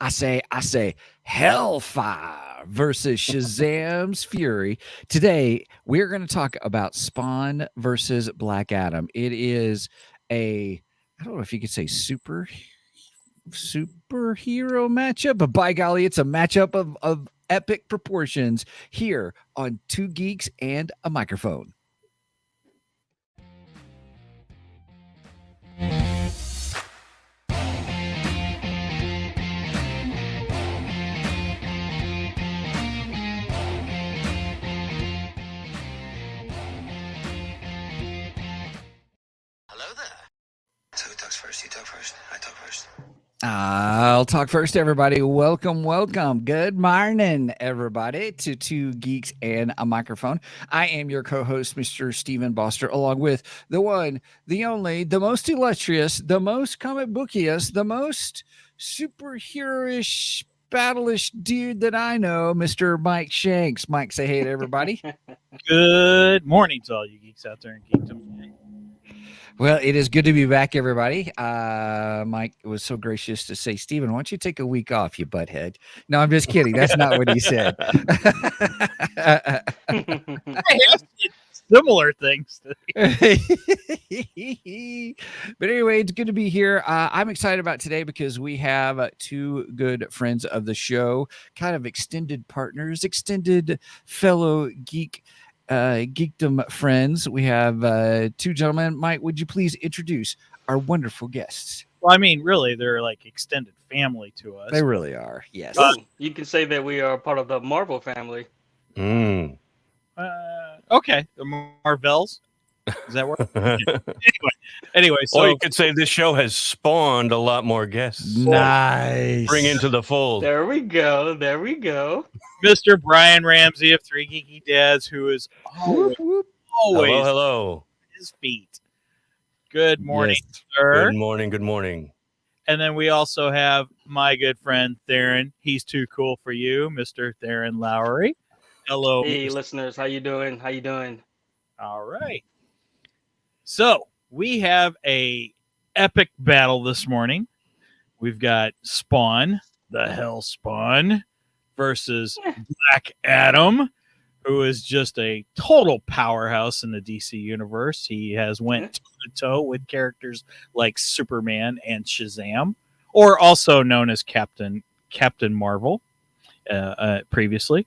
I say, Hellfire versus Shazam's Fury. Today, we're going to talk about Spawn versus Black Adam. It is I don't know if you could say superhero matchup, but by golly, it's a matchup of epic proportions here on Two Geeks and a Microphone. So who talks first? You talk first? I talk first. I'll talk first, everybody. Welcome. Good morning, everybody, to Two Geeks and a Microphone. I am your co-host, Mr. Stephen Boster, along with the one, the only, the most illustrious, the most comic bookiest, the most superhero-ish, battle-ish dude that I know, Mr. Mike Shanks. Mike, say hey to everybody. Good morning to all you geeks out there in geekdom. Well, it is good to be back, everybody. Mike was so gracious to say, Stephen, why don't you take a week off, you butthead? No, I'm just kidding. That's not what he said. Similar things. But anyway, it's good to be here. I'm excited about today because we have two good friends of the show, kind of extended partners, extended fellow geekdom friends. We have two gentlemen. Mike, would you please introduce our wonderful guests? Well, I mean, really, they're like extended family to us. They really are. Yes. You can say that we are part of the Marvel family. Okay, the Marvels. Does that work? Anyway, so or you could say this show has spawned a lot more guests. Nice. Bring into the fold. There we go. Mr. Brian Ramsey of Three Geeky Dads, who is always Hello. his feet. Good morning, Yes. sir. Good morning. And then we also have my good friend Theron. He's too cool for you, Mr. Theron Lowry. Hello. Hey, listeners, how you doing? All right. So we have a epic battle this morning. We've got Spawn, the Hell Spawn, versus Black Adam, who is just a total powerhouse in the DC universe. He has went toe to toe with characters like Superman and Shazam, or also known as Captain Marvel previously.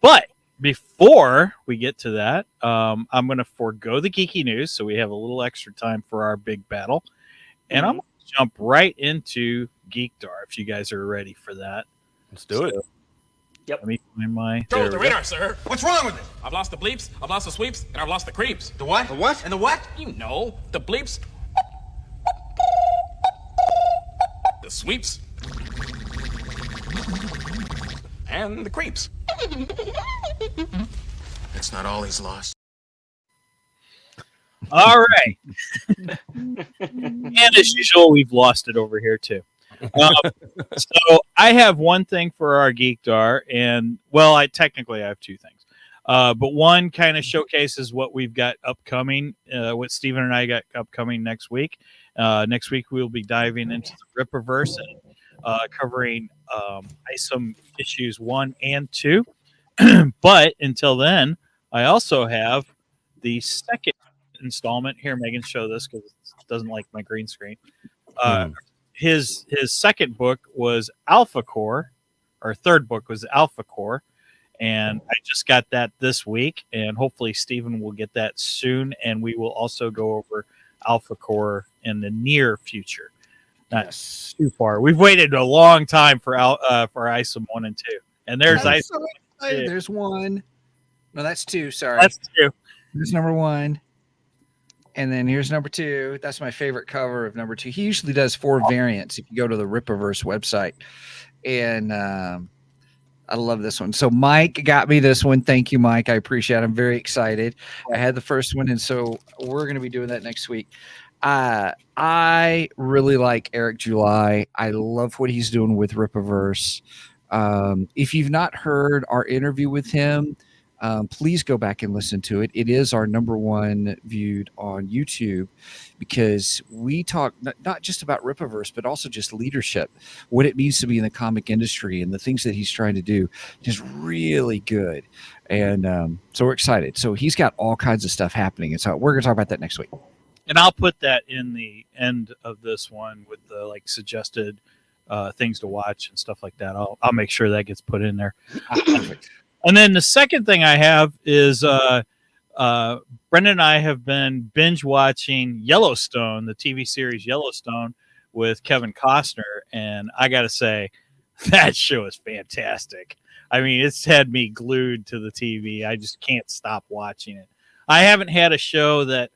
But before we get to that, I'm going to forego the geeky news so we have a little extra time for our big battle. And I'm going to jump right into Geekdar if you guys are ready for that. Let's do it. Yep. Let me find my... Control the radar, sir. What's wrong with it? I've lost the bleeps, I've lost the sweeps, and I've lost the creeps. The what? The what? And the what? You know, the bleeps. The sweeps. And the creeps. That's not all he's lost. All right. And as usual, we've lost it over here, too. So I have one thing for our Geekdar, and, well, I have two things. But one kind of showcases what we've got upcoming, what Stephen and I got upcoming next week. Next week, we'll be diving into the Rippaverse and covering ISOM issues 1 and 2. But until then, I also have the second installment. Here, Megan, show this because it doesn't like my green screen. His second book was Alpha Core, or third book was Alpha Core, and I just got that this week, and hopefully Stephen will get that soon, and we will also go over Alpha Core in the near future. Not too far. We've waited a long time for ISOM 1 and 2, and there's ISOM. There's one. No, that's two. Sorry. That's 2. There's number 1. And then here's number 2. That's my favorite cover of number 2. He usually does 4 variants if you go to the Rippaverse website. And I love this one. So Mike got me this one. Thank you, Mike. I appreciate it. I'm very excited. I had the first one, and so we're going to be doing that next week. I really like Eric July. I love what he's doing with Rippaverse. If you've not heard our interview with him, please go back and listen to it. It is our number one viewed on YouTube because we talk not just about Rippaverse, but also just leadership, what it means to be in the comic industry and the things that he's trying to do is really good. And so we're excited. So he's got all kinds of stuff happening. And so we're going to talk about that next week. And I'll put that in the end of this one with the like suggested things to watch and stuff like that. I'll make sure that gets put in there. Perfect. And then the second thing I have is Brendan and I have been binge watching Yellowstone, the TV series Yellowstone with Kevin Costner. And I got to say, that show is fantastic. I mean, it's had me glued to the TV. I just can't stop watching it. I haven't had a show that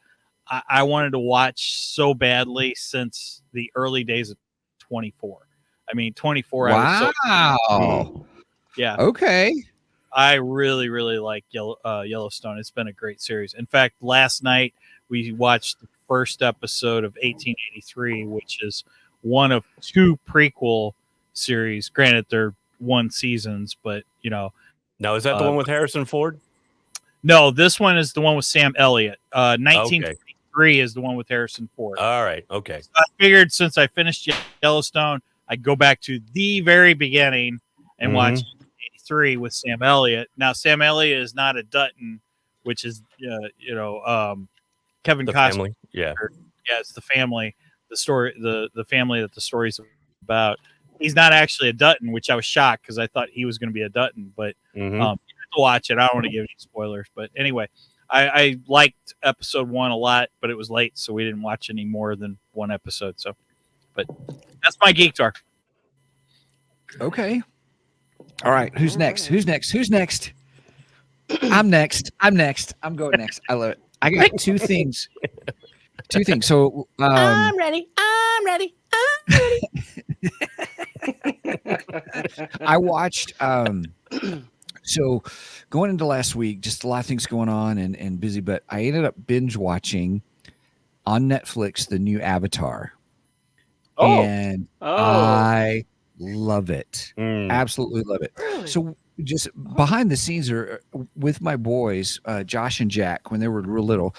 I wanted to watch so badly since the early days of 24. I mean, 24. Wow. I was so, yeah. Okay. I really, really like Yellowstone. It's been a great series. In fact, last night we watched the first episode of 1883, which is one of two prequel series. Granted, they're one seasons, but you know. Now, is that the one with Harrison Ford? No, this one is the one with Sam Elliott. 1953 is the one with Harrison Ford. All right. Okay. So I figured since I finished Yellowstone, I'd go back to the very beginning and watch 83 with Sam Elliott. Now, Sam Elliott is not a Dutton, which is, Kevin The Costner. family. Yeah. Yeah, it's the family, the story, the family that the story's about. He's not actually a Dutton, which I was shocked because I thought he was going to be a Dutton, but you have to watch it. I don't want to give any spoilers, but anyway, I liked episode 1 a lot, but it was late, so we didn't watch any more than one episode. So, but that's my Geek Talk. Okay. All right. Who's next? Who's next? Who's next? I'm next. I'm next. I'm going next. I love it. I got two things. So I'm ready. I'm ready. I'm ready. I watched so going into last week, just a lot of things going on and busy, but I ended up binge watching on Netflix the new Avatar. And I love it. Absolutely love it. Really? So just behind the scenes are with my boys, Josh and Jack, when they were real little,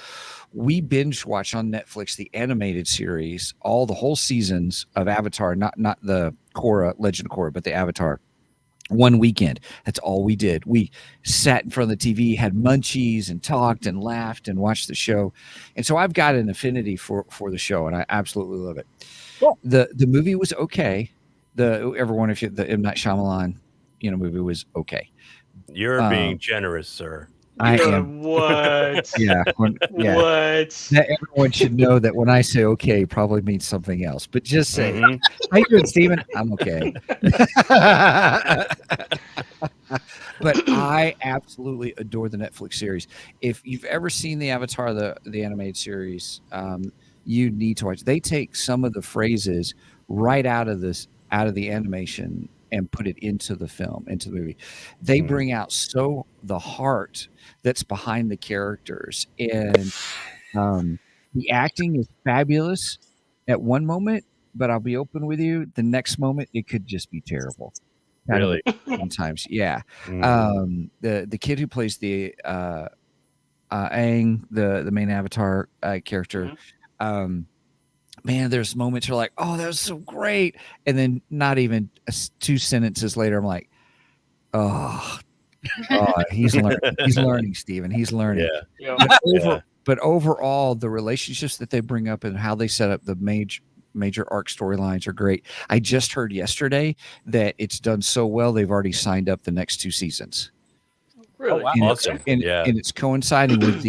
we binge watched on Netflix the animated series, all the whole seasons of Avatar, not the Korra, Legend of Korra, but the Avatar. One weekend. That's all we did. We sat in front of the TV, had munchies and talked and laughed and watched the show. And so I've got an affinity for the show, and I absolutely love it. Cool. The movie was okay. The M. Night Shyamalan, movie was okay. You're being generous, sir. I am. What? Yeah. What? Everyone should know that when I say okay, probably means something else. But just say, how you doing, Steven? I'm okay. But I absolutely adore the Netflix series. If you've ever seen the Avatar, the animated series, you need to watch. They take some of the phrases right out of the animation and put it into the film, into the movie. They bring out the heart that's behind the characters, and the acting is fabulous at one moment, but I'll be open with you, the next moment it could just be terrible. Really? Sometimes, yeah. The kid who plays the Aang, the main Avatar character, man, there's moments you're like, oh, that was so great. And then not even 2 sentences later, I'm like, oh, he's learning. He's learning, Steven. He's learning. Yeah. But overall, the relationships that they bring up and how they set up the major arc storylines are great. I just heard yesterday that it's done so well, they've already signed up the next 2 seasons. Really? And Awesome. and it's coinciding with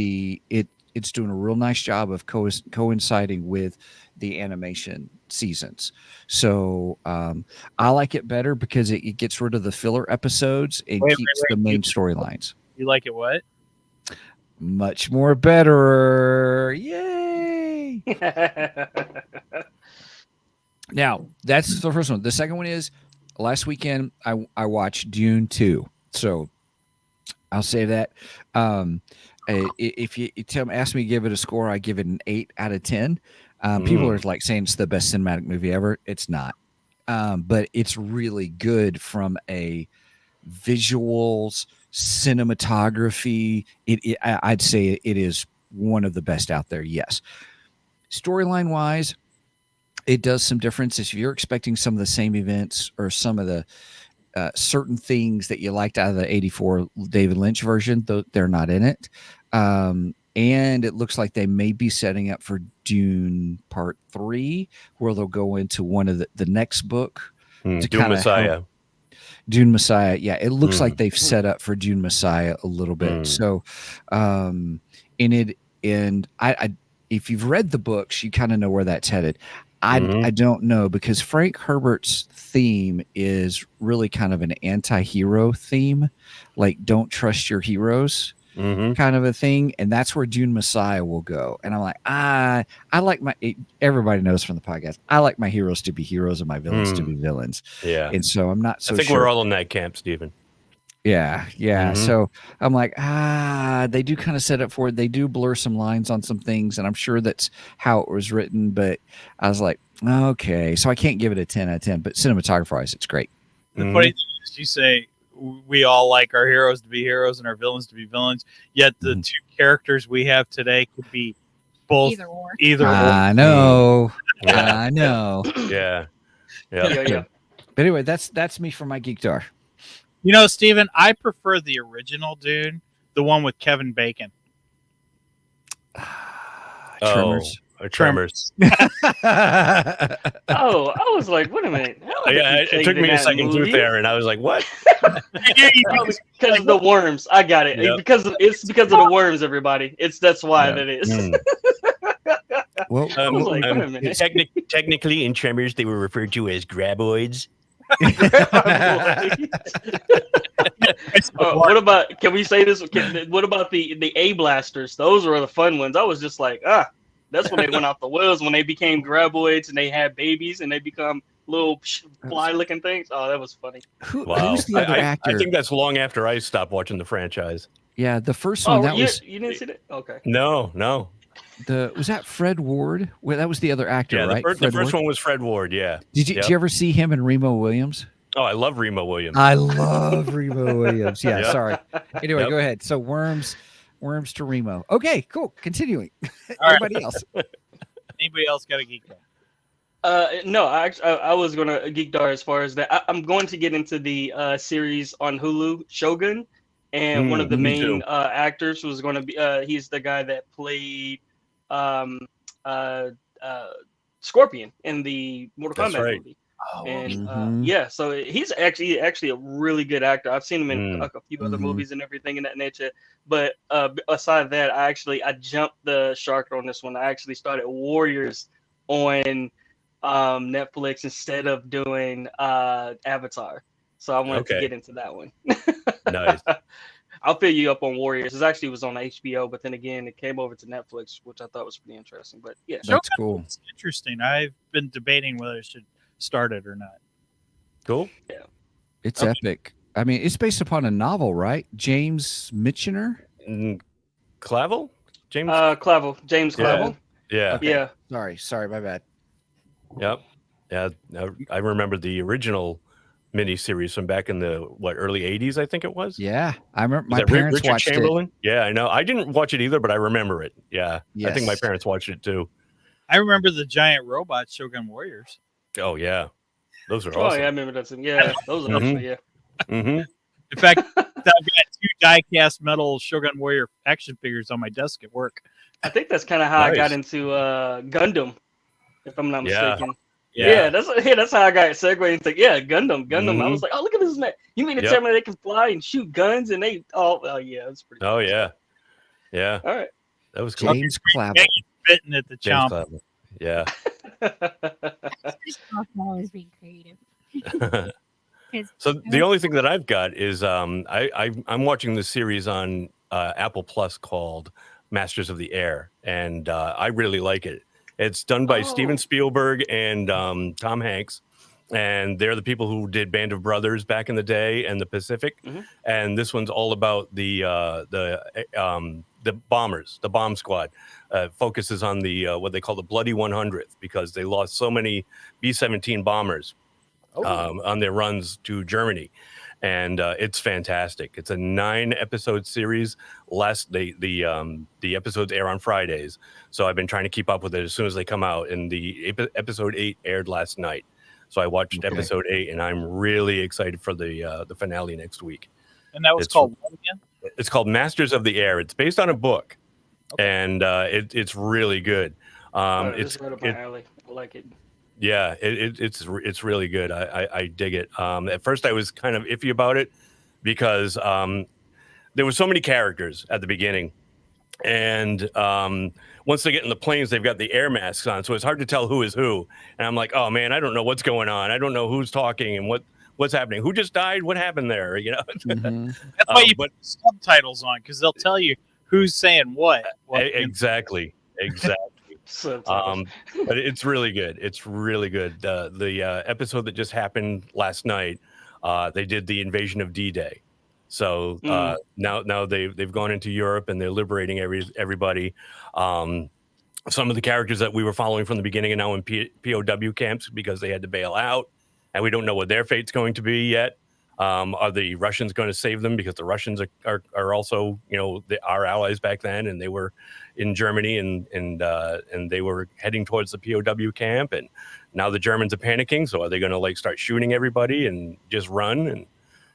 it's doing a real nice job of coinciding with the animation seasons. So I like it better because it gets rid of the filler episodes and keeps the main storylines. You like it what? Much more better. Yay. Now, that's the first one. The second one is last weekend I watched Dune 2. So I'll say that. If you ask me to give it a score, I give it an 8 out of 10. People are like saying it's the best cinematic movie ever. It's not. But it's really good from a visuals, cinematography, I'd say it is one of the best out there. Yes. Storyline wise, it does some differences. If you're expecting some of the same events or some of the certain things that you liked out of the 84 David Lynch version, though they're not in it. And it looks like they may be setting up for Dune Part 3, where they'll go into one of the next book. Dune Messiah. Dune Messiah. Yeah, it looks like they've set up for Dune Messiah a little bit. So, if you've read the books, you kind of know where that's headed. I don't know, because Frank Herbert's theme is really kind of an anti-hero theme, like don't trust your heroes kind of a thing. And that's where Dune Messiah will go. And I'm like, I like everybody knows from the podcast, I like my heroes to be heroes and my villains to be villains. Yeah. And so I'm not so I think sure. we're all in that camp, Stephen. Yeah. So I'm like, they do kind of set up for it. They do blur some lines on some things, and I'm sure that's how it was written. But I was like, okay, so I can't give it a 10 out of 10. But cinematography-wise, it's great. The funny thing is, you say we all like our heroes to be heroes and our villains to be villains. Yet the two characters we have today could be both either or. I know. Yeah. I know. Yeah. Yeah. But anyway, that's me for my Geekdar. You know, Steven, I prefer the original Dune, the one with Kevin Bacon. Tremors. Tremors. Oh, I was like, wait a minute. It took me a second too there, and I was like, what? Because of the worms. I got it. Yep. It's because of the worms, everybody. That's why that is. Well, I was like, wait a minute. Technically, in Tremors, they were referred to as graboids. What about? Can we say this? What about the A blasters? Those were the fun ones. I was just like, that's when they went off the wheels, when they became graboids and they had babies and they become little fly-looking things. Oh, that was funny. Who's the other actor? I think that's long after I stopped watching the franchise. Yeah, the first one You didn't see that? Okay. No. Was that Fred Ward? Well, that was the other actor, Yeah, right? the first one was Fred Ward. Yeah. Did you ever see him and Remo Williams? Oh, I love Remo Williams. I love Remo Williams. Yeah, Yep. sorry. Anyway, Go ahead. So worms to Remo. Okay, cool. Continuing. Anybody else? Anybody else got a geek out? No, I was gonna Geekdar as far as that. I'm going to get into the series on Hulu, Shogun, and one of the main actors was going to be he's the guy that played Scorpion in the Mortal Kombat movie. Oh, And so he's actually a really good actor. I've seen him in a few other movies and everything in that nature. But aside that, I jumped the shark on this one. I actually started Warriors on Netflix instead of doing Avatar. So I wanted to get into that one. Nice. I'll fill you up on Warriors. It actually was on HBO, but then again, it came over to Netflix, which I thought was pretty interesting. But yeah, That's cool. It's interesting. I've been debating whether I should start it or not. Cool. Yeah. It's epic. I mean, it's based upon a novel, right? James Michener? Clavel? James Clavel. Yeah. Okay. Yeah. Sorry, my bad. Yep. Yeah. I remember the original miniseries from back in the early 80s, I think it was. Yeah. I remember Was my that parents Richard watched Chamberlain? Yeah, I know. I didn't watch it either, but I remember it. Yeah. Yes. I think my parents watched it too. I remember the giant robot Shogun Warriors. Oh yeah. Those are Oh awesome. yeah, I remember that. Yeah, those are actually, yeah. Mm-hmm. In fact, I've got 2 die-cast metal Shogun Warrior action figures on my desk at work. I think that's kind of how I Nice. got into Gundam, if I'm not Yeah. mistaken. Yeah, that's how I got segued into Gundam. I was like, oh, look at this man. You mean to tell me they can fly and shoot guns and they? Oh yeah, that's pretty. Oh cool. yeah. All right. That was cool. James Clavel. Bitten at the James chomp. Clavel. Yeah. Always being creative. So the only thing that I've got is I'm watching this series on Apple Plus called Masters of the Air, and I really like it. It's done by Steven Spielberg and Tom Hanks, and they're the people who did Band of Brothers back in the day and the Pacific. And this one's all about the bombers, the bomb squad. Focuses on the what they call the Bloody 100th, because they lost so many B-17 bombers on their runs to Germany. and it's fantastic. It's a 9-episode series. The episodes air on Fridays, so I've been trying to keep up with it as soon as they come out. And the episode 8 aired last night, so I watched episode 8, and I'm really excited for the finale next week. And that was called what again? It's called Masters of the Air. It's based on a book, and it's really good. It's right up my alley. I like it. Yeah, it's really good. I dig it. At first, I was kind of iffy about it because there were so many characters at the beginning, and once they get in the planes, they've got the air masks on, so it's hard to tell who is who. And I'm like, oh man, I don't know what's going on. I don't know who's talking and what's happening. Who just died? What happened there? You know. That's why you put subtitles on, because they'll tell you who's saying what. Exactly. But it's really good. It's really good. The episode that just happened last night, they did the invasion of D-Day. So now they've gone into Europe and they're liberating everybody. Some of the characters that we were following from the beginning are now in POW camps because they had to bail out, and we don't know what their fate's going to be yet. Are the Russians going to save them, because the Russians are also, our allies back then, and they were in Germany and they were heading towards the POW camp, and now the Germans are panicking. So are they going to start shooting everybody and just run? And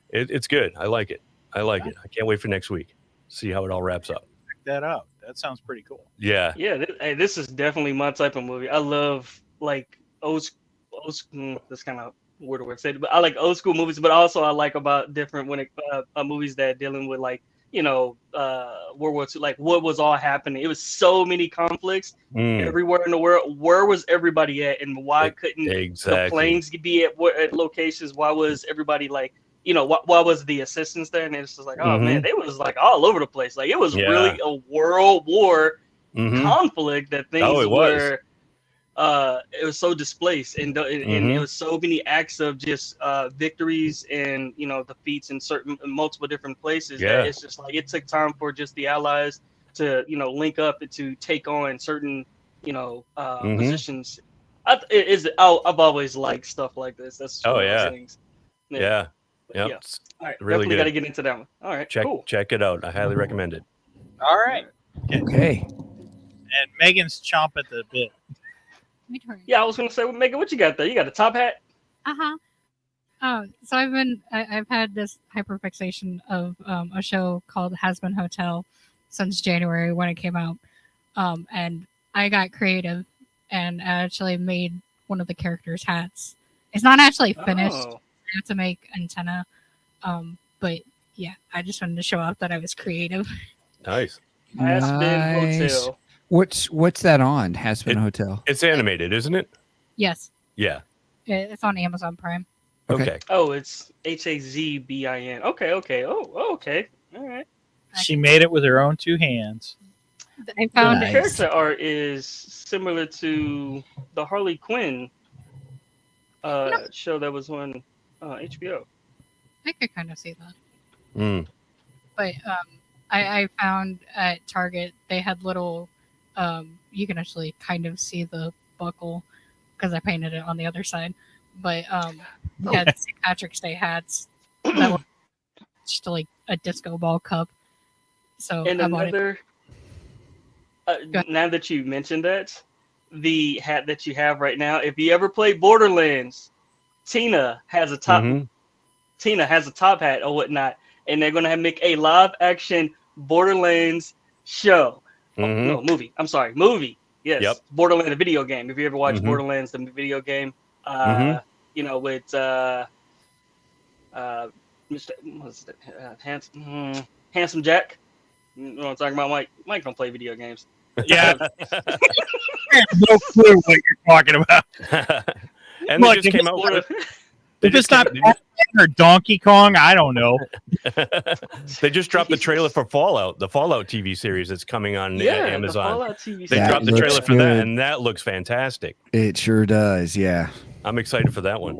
it's good. I like it. I can't wait for next week. See how it all wraps up. Check that out. That sounds pretty cool. Yeah. Yeah. This is definitely my type of movie. I love old school. That's kind of weird word to say, but I like old school movies. But also I like about different movies that are dealing with World War II, what was all happening. It was so many conflicts everywhere in the world. Where was everybody at, and why couldn't the planes be at locations? Why was everybody why was the assistance there? And it's just like, oh man, they was all over the place. It was really a world war conflict that things were. It was so displaced, and it was so many acts of just victories and defeats in multiple different places. Yeah. That it's just it took time for just the Allies to link up and to take on certain positions. I've always liked stuff like this. That's one of those things. Yeah. Yep. Yeah. All right, really definitely got to get into that one. All right, check it out. I highly recommend it. All right. Okay. And Megan's chomping at the bit. Yeah, I was going to say, Megan, what you got there? You got a top hat? Oh, so I've had this hyperfixation of a show called Has Been Hotel since January when it came out, and I got creative and actually made one of the characters' hats. It's not actually finished. I have to make antenna, but yeah, I just wanted to show off that I was creative. Nice. Has Been Hotel. What's that on? Has Been Hotel. It's animated, isn't it? Yes. Yeah. It's on Amazon Prime. Okay. Oh, it's HAZBIN. Okay. Oh, okay. All right. She made it with her own 2 hands. I found the character art is similar to the Harley Quinn show that was on HBO. I could kind of see that. But I found at Target they had little. You can actually kind of see the buckle because I painted it on the other side. But we had St. Patrick's Day hats that were just like a disco ball cup. So and another. Now that you mentioned that, the hat that you have right now, if you ever play Borderlands, Tina has a top. Tina has a top hat or whatnot, and they're gonna make a live action Borderlands show. No, movie. I'm sorry, movie. Yes, yep. Borderlands, the video game. If you ever watched Borderlands, the video game, with Mr. Handsome Jack. You know what I'm talking about? Mike don't play video games. Yeah, I have no clue what you're talking about. And they just came out with. If it's not Batman or Donkey Kong, I don't know. They just dropped the trailer for Fallout, the Fallout TV series that's coming on Amazon. The Fallout TV series. They dropped the trailer for that, and that looks fantastic. It sure does, yeah. I'm excited for that one.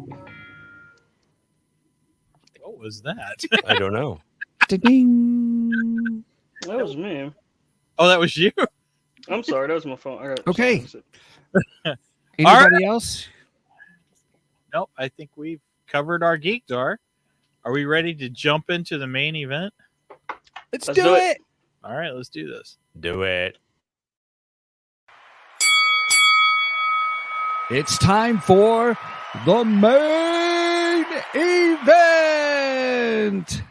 What was that? I don't know. Ding. That was me. Oh, that was you? I'm sorry, that was my phone. Okay. Anybody else? Nope, I think we've covered our Geek Dar. Are we ready to jump into the main event? Let's Let's do do it. it. All right, let's do this. Do it. It's time for the main event.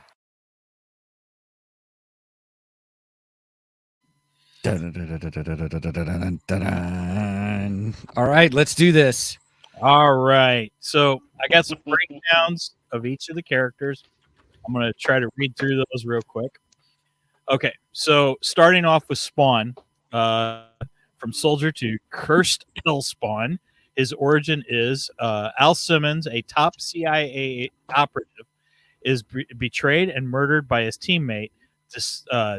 Dun-dun-dun-dun-dun-dun-dun-dun-dun. All right, let's do this. All right. So I got some breakdowns of each of the characters. I'm going to try to read through those real quick. Okay. So starting off with Spawn, from soldier to cursed Hellspawn. His origin is Al Simmons, a top CIA operative, is betrayed and murdered by his teammate.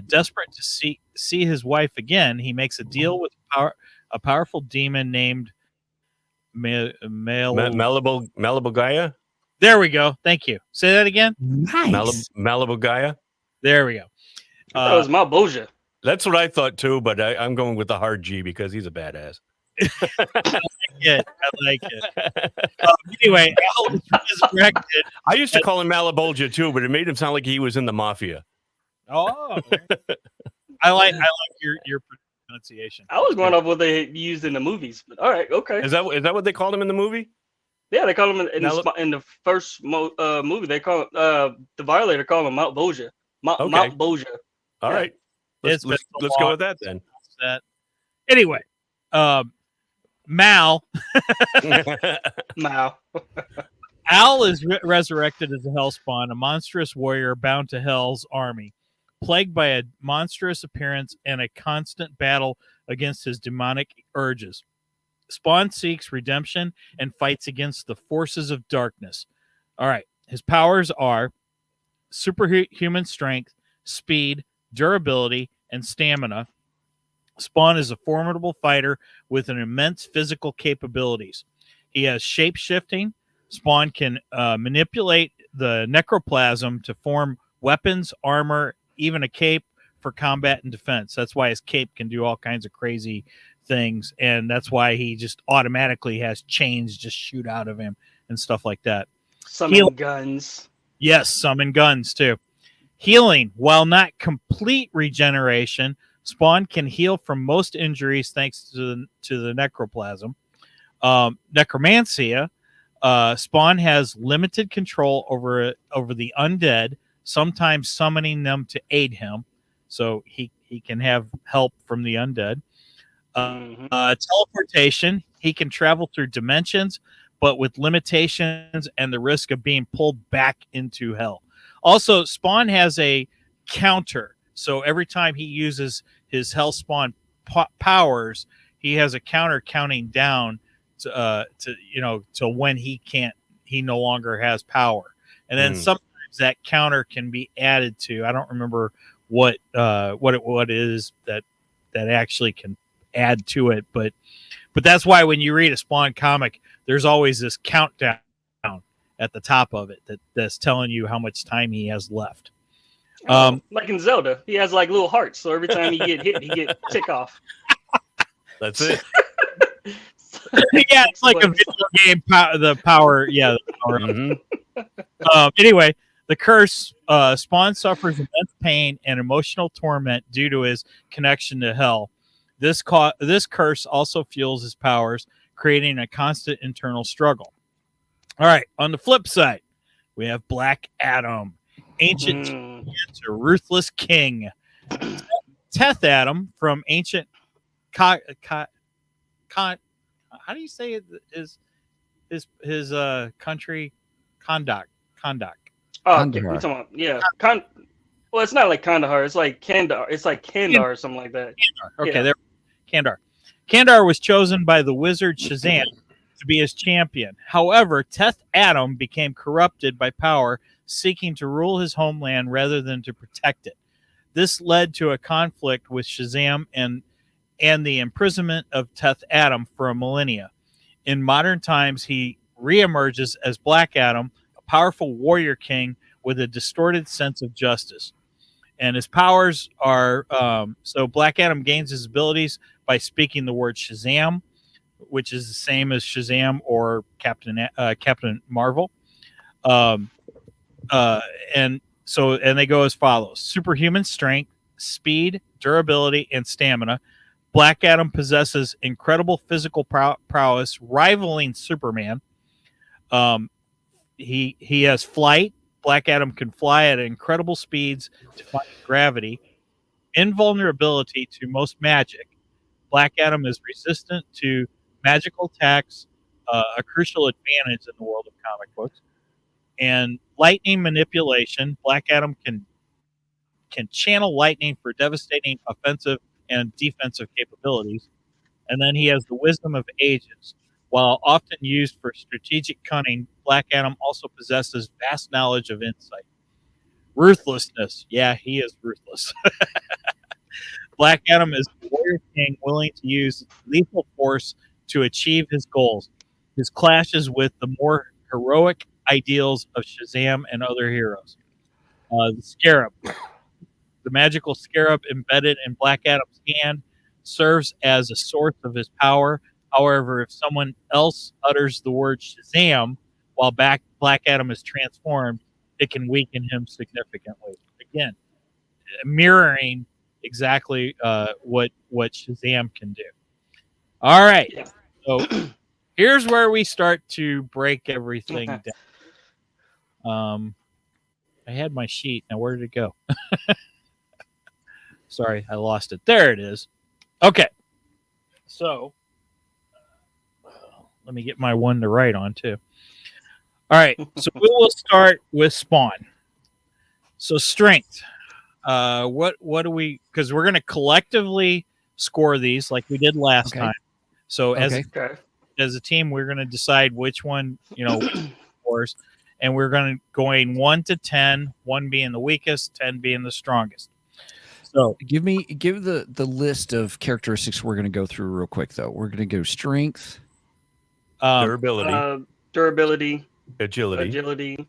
Desperate to see his wife again, he makes a deal with a powerful demon named Malibu Gaia? There we go. Thank you. Say that again. Nice. Malibu Gaia? There we go. That was my Boja. That's what I thought too, but I'm going with the hard G because he's a badass. I like it. Anyway, Al is resurrected. I used to call him Malabolgia too, but it made him sound like he was in the mafia. Oh, I like your pronunciation. I was going off what they used in the movies, but all right, okay. Is that what they called him in the movie? Yeah, they call him in the first movie. They call the Violator call him Mount Boja. Mount Boja. All right, let's go with that then. Anyway, Mal. Mal. Al is resurrected as a Hellspawn, a monstrous warrior bound to Hell's army, plagued by a monstrous appearance and a constant battle against his demonic urges. Spawn seeks redemption and fights against the forces of darkness. All right. His powers are superhuman strength, speed, durability, and stamina. Spawn is a formidable fighter with an immense physical capabilities. He has shape-shifting. Spawn can manipulate the necroplasm to form weapons, armor, even a cape for combat and defense. That's why his cape can do all kinds of crazy things, and that's why he just automatically has chains just shoot out of him and stuff like that. Summon guns. Yes, summon guns too. Healing. While not complete regeneration, Spawn can heal from most injuries thanks to the necroplasm. Necromancia. Spawn has limited control over the undead, sometimes summoning them to aid him, so he can have help from the undead. Teleportation. He can travel through dimensions, but with limitations and the risk of being pulled back into hell. Also, Spawn has a counter, so every time he uses his Hellspawn powers, he has a counter counting down to when he no longer has power. And then sometimes that counter can be added to. I don't remember what it is that actually can add to it, but that's why when you read a Spawn comic, there's always this countdown at the top of it that's telling you how much time he has left. Like in Zelda, he has like little hearts, so every time he get hit, he get tick off. That's it. Yeah, it's like a video game. The power. Anyway, the curse. Spawn suffers immense pain and emotional torment due to his connection to hell. This curse also fuels his powers, creating a constant internal struggle. All right. On the flip side, we have Black Adam, ancient to ruthless king. Teth Adam from ancient how do you say it is his country? Kondak. Oh, you're talking about, yeah. Well, it's not like Kandahar. It's like Kandar. It's like Kandar or something like that. Kandar. Okay, there. Kandar. Kandar was chosen by the wizard Shazam to be his champion. However, Teth Adam became corrupted by power, seeking to rule his homeland rather than to protect it. This led to a conflict with Shazam and the imprisonment of Teth Adam for a millennia. In modern times, he reemerges as Black Adam, a powerful warrior king with a distorted sense of justice. And his powers are so Black Adam gains his abilities by speaking the word Shazam, which is the same as Shazam or Captain Marvel. and they go as follows: superhuman strength, speed, durability, and stamina. Black Adam possesses incredible physical prowess, rivaling Superman. He has flight. Black Adam can fly at incredible speeds, defying gravity. Invulnerability to most magic. Black Adam is resistant to magical attacks, a crucial advantage in the world of comic books. And lightning manipulation. Black Adam can channel lightning for devastating offensive and defensive capabilities. And then he has the wisdom of ages. While often used for strategic cunning, Black Adam also possesses vast knowledge of insight. Ruthlessness. Yeah, he is ruthless. Black Adam is a warrior king willing to use lethal force to achieve his goals. His clashes with the more heroic ideals of Shazam and other heroes. The Scarab. The magical scarab embedded in Black Adam's hand serves as a source of his power. However, if someone else utters the word Shazam while Black Adam is transformed, it can weaken him significantly. Again, mirroring exactly what Shazam can do. All right. Yeah. So here's where we start to break everything down. I had my sheet. Now, where did it go? Sorry, I lost it. There it is. Okay. So let me get my one to write on too. All right. So we will start with Spawn. So strength. What do we? Because we're going to collectively score these like we did last time. So as a team, we're going to decide which one scores, and we're going 1 to 10, 1 being the weakest, 10 being the strongest. So give the list of characteristics we're going to go through real quick though. We're going to go strength, durability, agility,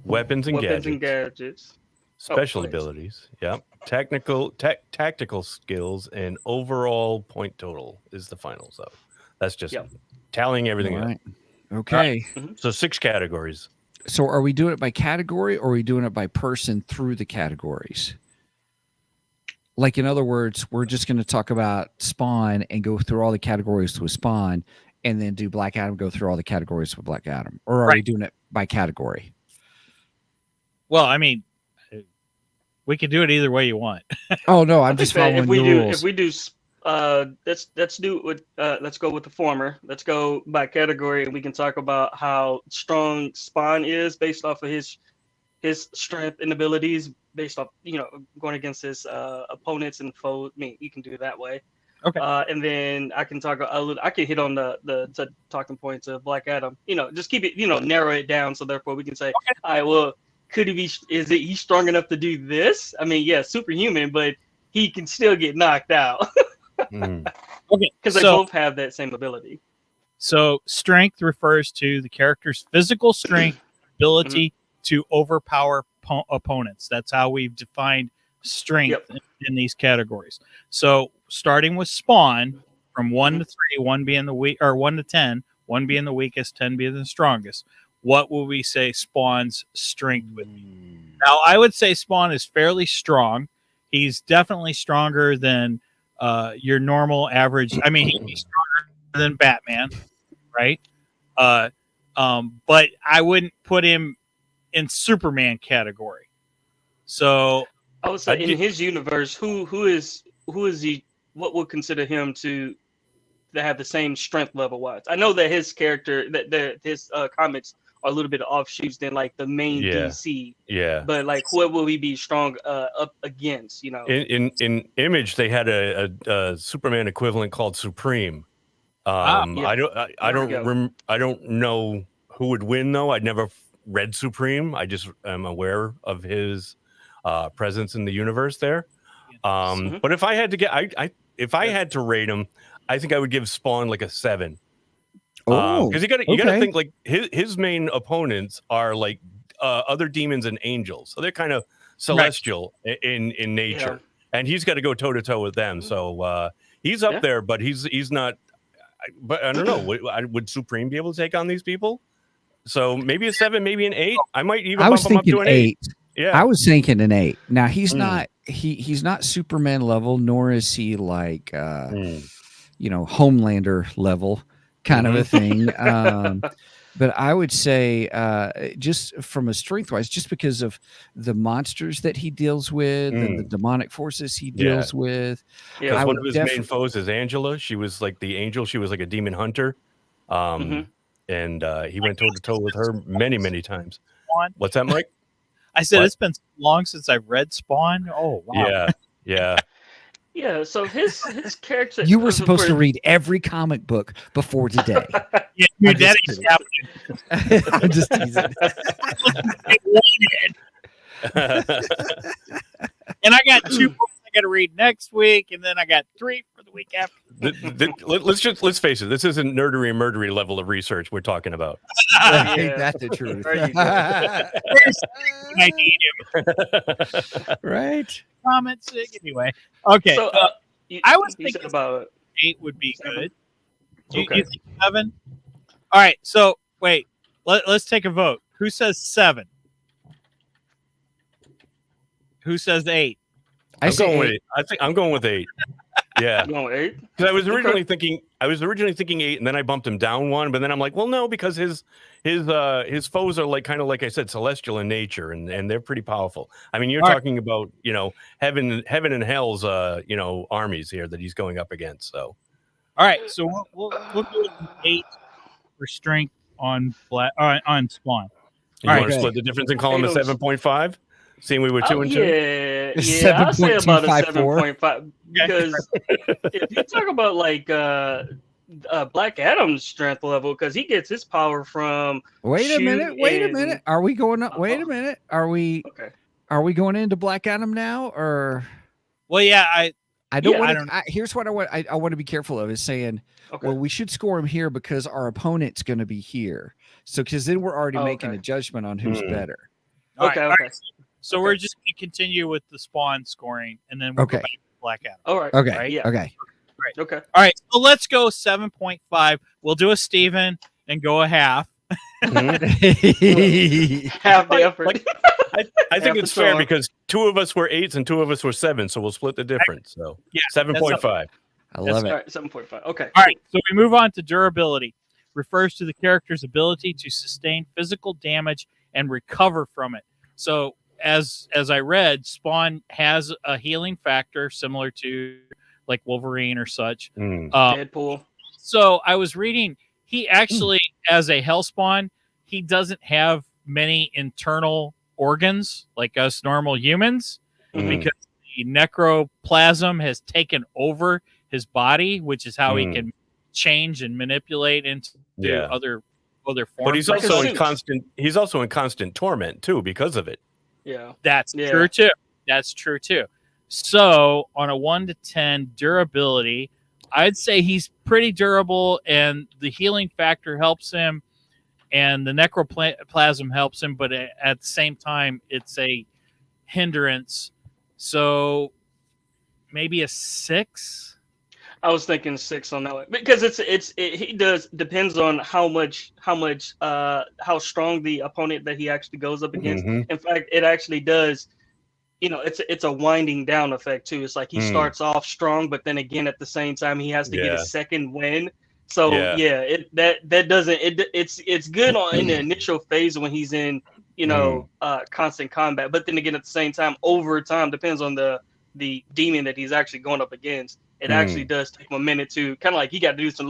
weapons and gadgets, special abilities, tactical skills, and overall point total is the final. So that's just tallying everything up. Okay. So 6 categories. So are we doing it by category or are we doing it by person through the categories? Like, in other words, we're just going to talk about Spawn and go through all the categories with Spawn and then do Black Adam, go through all the categories with Black Adam. Or are we doing it by category? Well, I mean, we can do it either way you want. Oh, no, I'm just following the rules. If we do, let's do it with, let's go with the former. Let's go by category, and we can talk about how strong Spawn is based off of his strength and abilities, based off going against his opponents and foes. I mean, you can do it that way. Okay. And then I can talk a little. I can hit on the talking points of Black Adam. Just keep it. Narrow it down. So therefore, we can say, all right, well, could he be? He strong enough to do this? I mean, yeah, superhuman, but he can still get knocked out. Okay, because they both have that same ability. So strength refers to the character's physical strength, ability to overpower opponents. That's how we've defined strength in these categories. So starting with Spawn, from 1 to 3, 1 being the weak, or 1 to 10, 1 being the weakest, 10 being the strongest. What will we say Spawn's strength would be? Now, I would say Spawn is fairly strong. He's definitely stronger than your normal average. I mean, he'd be stronger than Batman, right? But I wouldn't put him in Superman category. So I would say in his universe, who is he? What would consider him to have the same strength level wise? I know that his character, that his comics are a little bit offshoots than like the main DC. Yeah. But like, what will he be strong up against? In Image, they had a Superman equivalent called Supreme. I don't know who would win though. I'd never read Supreme. I just am aware of his presence in the universe there. But if I had to get, if I had to rate him, I think I would give Spawn like a 7. Because you got to think like his main opponents are like other demons and angels, so they're kind of celestial in nature, and he's got to go toe to toe with them. So he's up there, but he's not. But I don't know. Would Supreme be able to take on these people? So maybe a 7, maybe an 8. I might even I was bump him up thinking to an 8. Yeah. I was thinking an 8. Now he's not he's not Superman level, nor is he like Homelander level kind of a thing. But I would say just from a strength wise, just because of the monsters that he deals with and the demonic forces he deals with. Because one of his main foes is Angela. She was like the angel. She was like a demon hunter. And he went toe to toe with her many, many times. What's that, Mike? I said it's been so long since I've read Spawn. Oh wow. Yeah. Yeah, so his character. You were supposed to read every comic book before today. Yeah, your daddy's happening. I'm just teasing. And I got 2 books I got to read next week, and then I got 3 for the week after. Let's face it. This isn't nerdery and murdery level of research we're talking about. Ain't that the truth? I need him. Right. Comments anyway. Okay. So I was thinking about 8 would be good. You Okay. think 7? All right. So wait. Let's take a vote. Who says 7? Who says 8? I'm going with 8. I think I'm going with 8. Yeah. You going 8? Because I was originally thinking 8, and then I bumped him down 1. But then I'm like, well, no, because his foes are like kind of like I said, celestial in nature, and they're pretty powerful. I mean, you're talking about heaven and hell's armies here that he's going up against. So, all right, so we'll do 8 for strength on on Spawn. You want to split the difference and call him a 7.5? Seeing we were 2 and 2. Yeah, I'll say about a 7.5 because if you talk about like Black Adam's strength level, because he gets his power from. Wait a minute. Are we going up? Wait a minute. Are we going into Black Adam now, or? Well, yeah, I don't want to. Here's what I want. I want to be careful of is saying, well, we should score him here because our opponent's going to be here. So, because then we're already making a judgment on who's better. Okay. So we're just going to continue with the Spawn scoring, and then we'll go back to Black Adam. All right. Okay. Right? Yeah. Okay. Right. Okay. All right. So let's go 7.5. We'll do a Steven and go a half. Half the effort. I think it's fair because 2 of us were 8s and 2 of us were 7, so we'll split the difference. So 7.5. I love it. All right, 7.5. Okay. All right. So we move on to durability. Refers to the character's ability to sustain physical damage and recover from it. So as I read, Spawn has a healing factor similar to like Wolverine or such. Deadpool. So I was reading, he actually, as a Hellspawn, he doesn't have many internal organs like us normal humans because the necroplasm has taken over his body, which is how he can change and manipulate into other forms. But he's also in constant. He's also in constant torment too because of it. Yeah, that's true too. That's true too. So on a 1 to 10 durability, I'd say he's pretty durable, and the healing factor helps him, and the necroplasm helps him. But at the same time, it's a hindrance. So maybe a 6. I was thinking 6 on that one because depends on how strong the opponent that he actually goes up against. In fact, it actually does. It's a winding down effect too. It's like he starts off strong, but then again at the same time he has to get a second win. So it's good in the initial phase when he's in constant combat, but then again at the same time over time depends on the demon that he's actually going up against. It actually does take him a minute to kind of like he got to do a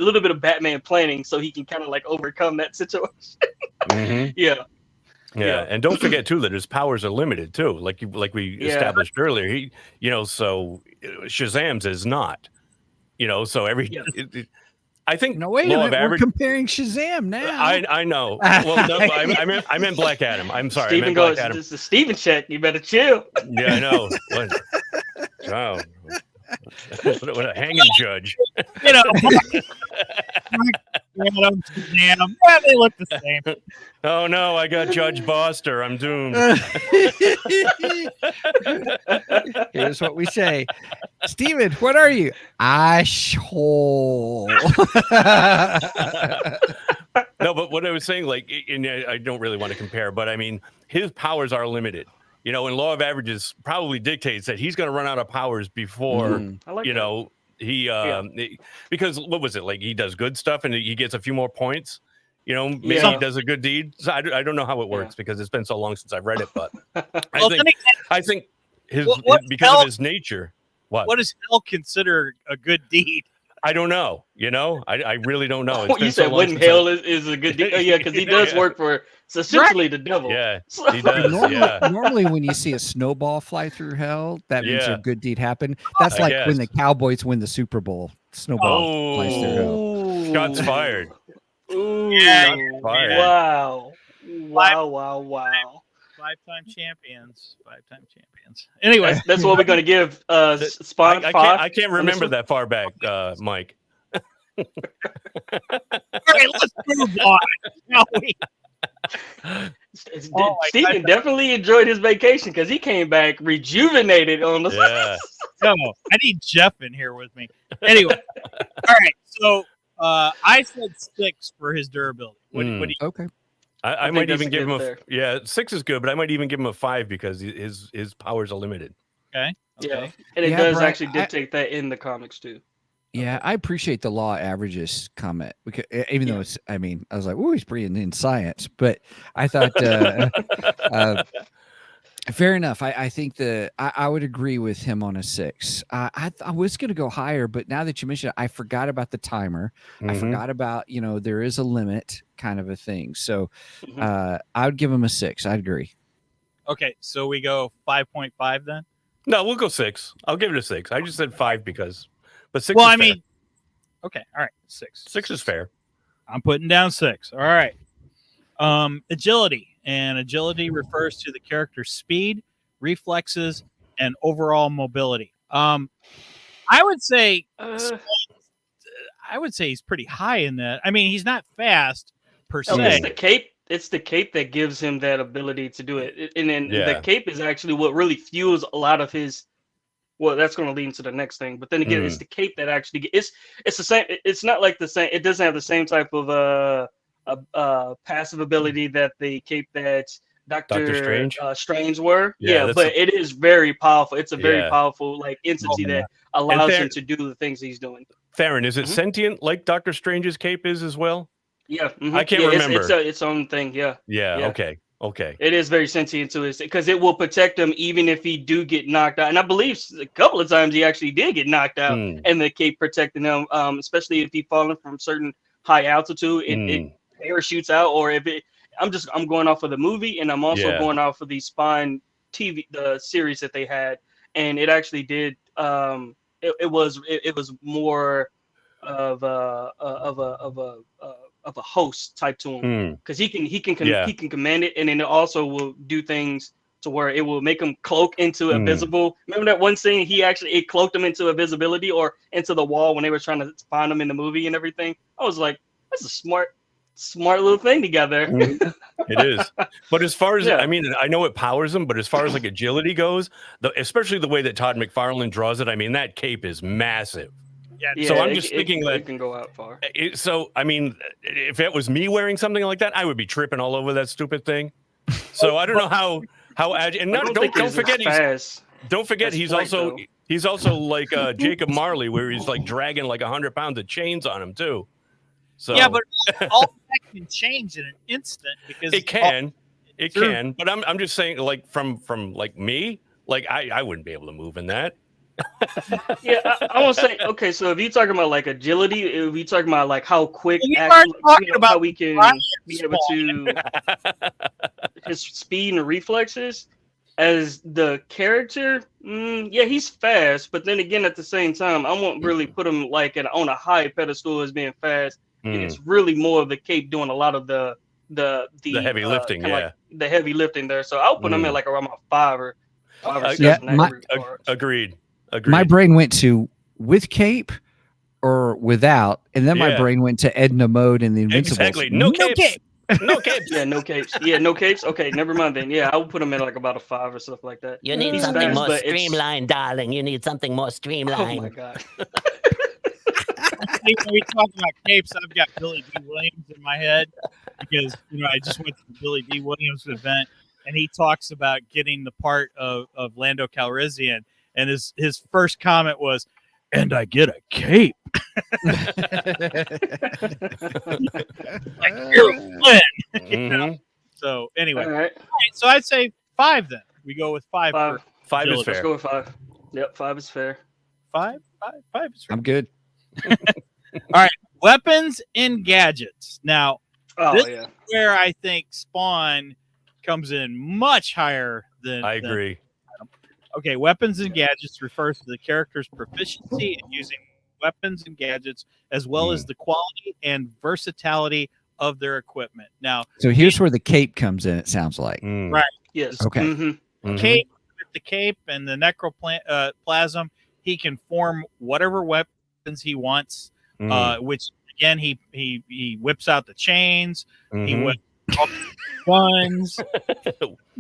little bit of Batman planning so he can kind of like overcome that situation. Yeah, and don't forget too that his powers are limited too. Like we established earlier, he so Shazam's is not. So I think wait a minute, we're comparing Shazam now. I know. Well, no, I meant Black Adam. I'm sorry. Steven goes, this is a Steven check. You better chill. Yeah, I know. Wow. What a hanging judge. They look the same. Oh no, I got Judge Boster. I'm doomed. Here's what we say. Steven, what are you? I-hole. No, but what I was saying, like, and I don't really want to compare, but I mean, his powers are limited. You know, and law of averages probably dictates that he's going to run out of powers before, I like you that. know, because what was it? Like, he does good stuff and he gets a few more points. You know, maybe he does a good deed. So I don't know how it works because it's been so long since I've read it, but I think his because of his nature. What does hell consider a good deed? I don't know. You know, I really don't know. You said when hell is a good deed. Oh, yeah, because he does work for essentially the devil. Yeah, he does. Normally, when you see a snowball fly through hell, that means a good deed happened. That's like when the Cowboys win the Super Bowl. Snowball flies through hell. Shots fired. Ooh, Yeah, fired. wow. 5-time champions. Anyway, that's what we're going to give Spawn 5. I can't remember that far back, Mike. all right, let's move on, shall we? Steven definitely enjoyed his vacation because he came back rejuvenated on the No, I need Jeff in here with me. Anyway, all right. So I said 6 for his durability. What do you? Okay. I might even give him 6 is good, but I might even give him a 5 because his powers are limited. Okay. Yeah, and it does actually dictate that in the comics too. Yeah, I appreciate the law of averages comment because even though it's, I mean, I was like, "Oh, he's brilliant in science," but I thought, fair enough. I think I would agree with him on a 6. I was going to go higher, but now that you mentioned it, I forgot about the timer. I forgot about there is a limit, kind of a thing. So I would give him a 6. I'd agree. Okay, so we go 5.5 then. No, we'll go 6. I'll give it a 6. I just said 5 because. But 6 well, is I mean, fair. Okay, all right, 6. 6 is fair. I'm putting down 6. All right. Agility, and agility refers to the character's speed, reflexes, and overall mobility. I would say he's pretty high in that. I mean, he's not fast per se. It's the cape. It's the cape that gives him that ability to do it, and then the cape is actually what really fuels a lot of his. Well, that's going to lead into the next thing. But then again, it's the cape that actually it's the same. It's not like the same. It doesn't have the same type of passive ability that the cape that Doctor Strange were. Yeah, but it is very powerful. It's a very powerful like entity that allows him to do the things he's doing. Theron, is it sentient like Doctor Strange's cape is as well? Yeah, I can't remember. It's its own thing. Yeah. Okay. It is very sentient to it because it will protect him even if he do get knocked out. And I believe a couple of times he actually did get knocked out, and the cape protecting him, especially if he falling from certain high altitude, it parachutes out. Or if I'm going off of the movie, and I'm also going off of the Spawn TV, the series that they had, and it actually did. It was more of a host type to him because he can command it, and then it also will do things to where it will make him cloak into invisible. Remember that one scene it cloaked him into invisibility or into the wall when they were trying to find him in the movie and everything. I was like, that's a smart little thing together. It is. But as far as I mean, I know it powers him, but as far as like agility goes, especially the way that Todd McFarlane draws it, I mean, that cape is massive. Yeah, so I'm just thinking that it can go out far. So I mean, if it was me wearing something like that, I would be tripping all over that stupid thing. So I don't know how agile. And don't forget he's also like Jacob Marley, where he's like dragging like 100 pounds of chains on him too. So yeah, but all that can change in an instant because it can. But I'm just saying, like from like me, like I wouldn't be able to move in that. Yeah, I want to say, okay, so if you're talking about like agility, if you're talking about like how quick how we can be able to his speed and reflexes as the character, he's fast, but then again at the same time, I won't really put him like on a high pedestal as being fast. It's really more of the cape doing a lot of the heavy lifting, like the heavy lifting there. So I'll put him at like around a 5 or 6. Agreed. My brain went to with cape or without, and then my brain went to Edna mode and the Invincibles. Exactly. No cape. No capes. Yeah, no capes. Yeah, no capes. Okay, never mind then. Yeah, I would put him in like about a 5 or stuff like that. You need something more streamlined, darling. You need something more streamlined. Oh my god. See, when we talk about capes, I've got Billy D. Williams in my head because I just went to the Billy D. Williams event, and he talks about getting the part of Lando Calrissian, and his first comment was, "And I get a cape." Like you're Flynn. Mhm. So anyway, All right. so I'd say 5 then. We go with 5. Five. For 5 is agility. Let's fair. go with 5. Yep, 5 is fair. 5 is fair. I'm good. Weapons and gadgets. Now, Oh this yeah. is where I think Spawn comes in much higher than. I than- agree. okay, weapons and gadgets refers to the character's proficiency in using weapons and gadgets, as well as the quality and versatility of their equipment. Now, So here's where the cape comes in, it sounds like. Mm. Right. Yes. Okay. Mhm. Mhm. cape with the cape and the necroplasm, he can form whatever weapons he wants. Mm. Which again, he whips out the chains. He Mhm. whips out guns.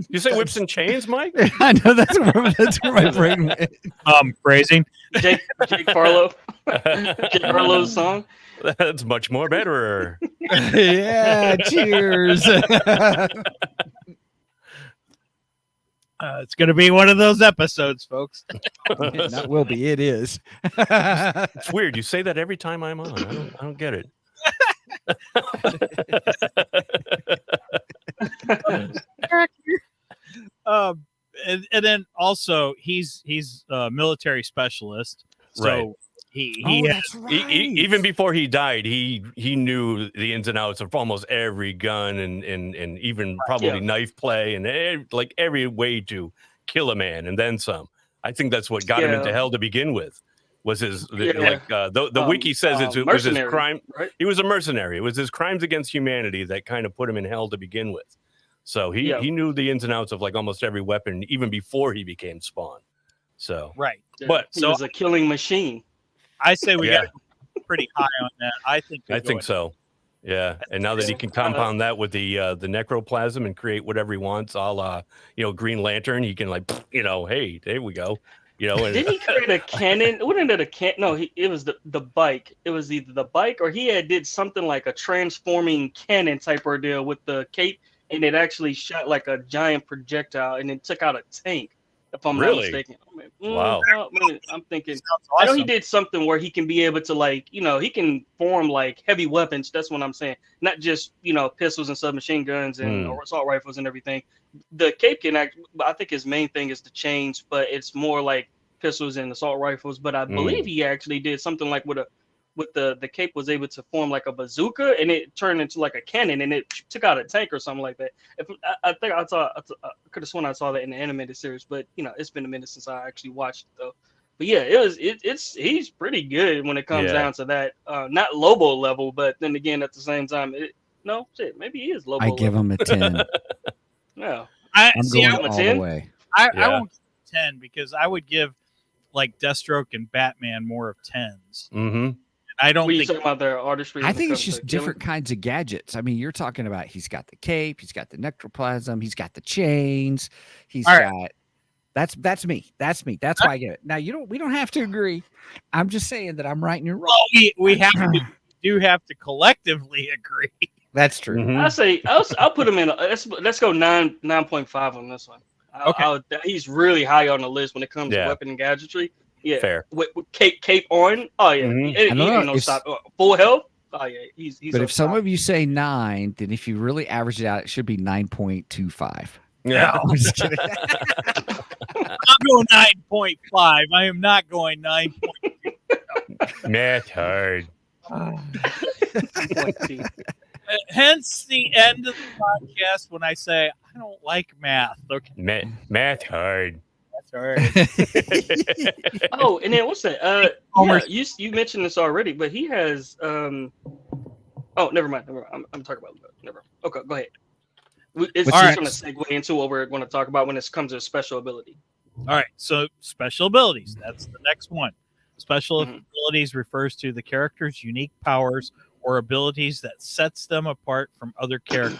You say whips and chains, Mike? I know that's where my brain went. Phrasing. Jake Harlow. Jake Harlow's song. That's much more better. Yeah, cheers. It's going to be one of those episodes, folks. That will be. It is. It's weird. You say that every time I'm on. I don't get it. And then also he's a military specialist, so Right. he has, Even before he died, he knew the ins and outs of almost every gun and even probably knife play and like every way to kill a man and then some. I think that's what got him into hell to begin with. Was his the wiki says it was his crime. Right? He was a mercenary. It was his crimes against humanity that kind of put him in hell to begin with. So he knew the ins and outs of like almost every weapon even before he became Spawn. So right. Yeah. But He was a killing machine. I say we got pretty high on that. I think so. Yeah, and now that he can compound that with the necroplasm and create whatever he wants, a la Green Lantern, he can like hey, there we go. And, Didn't he create a cannon? Wasn't it a can? No, it was the bike. It was either the bike or he did something like a transforming cannon type ordeal with the cape, and it actually shot like a giant projectile and it took out a tank. If I'm not mistaken. Wow. I'm thinking. Sounds I know awesome. he did something where he can be able to he can form like heavy weapons. That's what I'm saying. Not just pistols and submachine guns and or assault rifles and everything. The cape can act. I think his main thing is the chains, but it's more like pistols and assault rifles. But I believe he actually did something like with the cape was able to form like a bazooka and it turned into like a cannon and it took out a tank or something like that. I think I could have sworn I saw that in the animated series, but it's been a minute since I actually watched it though. But yeah, he's pretty good when it comes down to that. Not Lobo level, but then again at the same time, maybe he is Lobo. I give him a 10. Yeah, I'm see, going I'm a all 10. the way. I won't give 10 because I would give like Deathstroke and Batman more of 10s. Mm-hmm. I don't What are you think talking about their artistry? I when it think it's comes just to different kinds of gadgets. I mean, you're talking about he's got the cape, he's got the necroplasm, he's got the chains, he's All got right. that's me. That's me. That's why I get it. Now we don't have to agree. I'm just saying that I'm right and you're wrong. well, we have to do have to collectively agree. That's true. Mhm. I say I'll put him in. Let's go 9.5 on this one. He's really high on the list when it comes to weapon and gadgetry. Yeah, Fair. With cape on. Oh yeah, Mhm. he I don't ain't know, no stop. Full health. Oh yeah, he's. But up if some top. of you say 9, then if you really average it out, it should be 9.25. Yeah. I'm just kidding. I'll go 9.5. I am not going 9. Math hard. Hence the end of the podcast when I say I don't like math. Okay, Math hard. that's all right. Oh, and then what's that? Homer- You mentioned this already, but he has. Oh, never mind. I'm talking about. Never mind. Okay, go ahead. It's What's just next? going to segue into what we're going to talk about when it comes to special ability. All right, so special abilities. That's the next one. Special Mhm. abilities refers to the character's unique powers or abilities that sets them apart from other characters.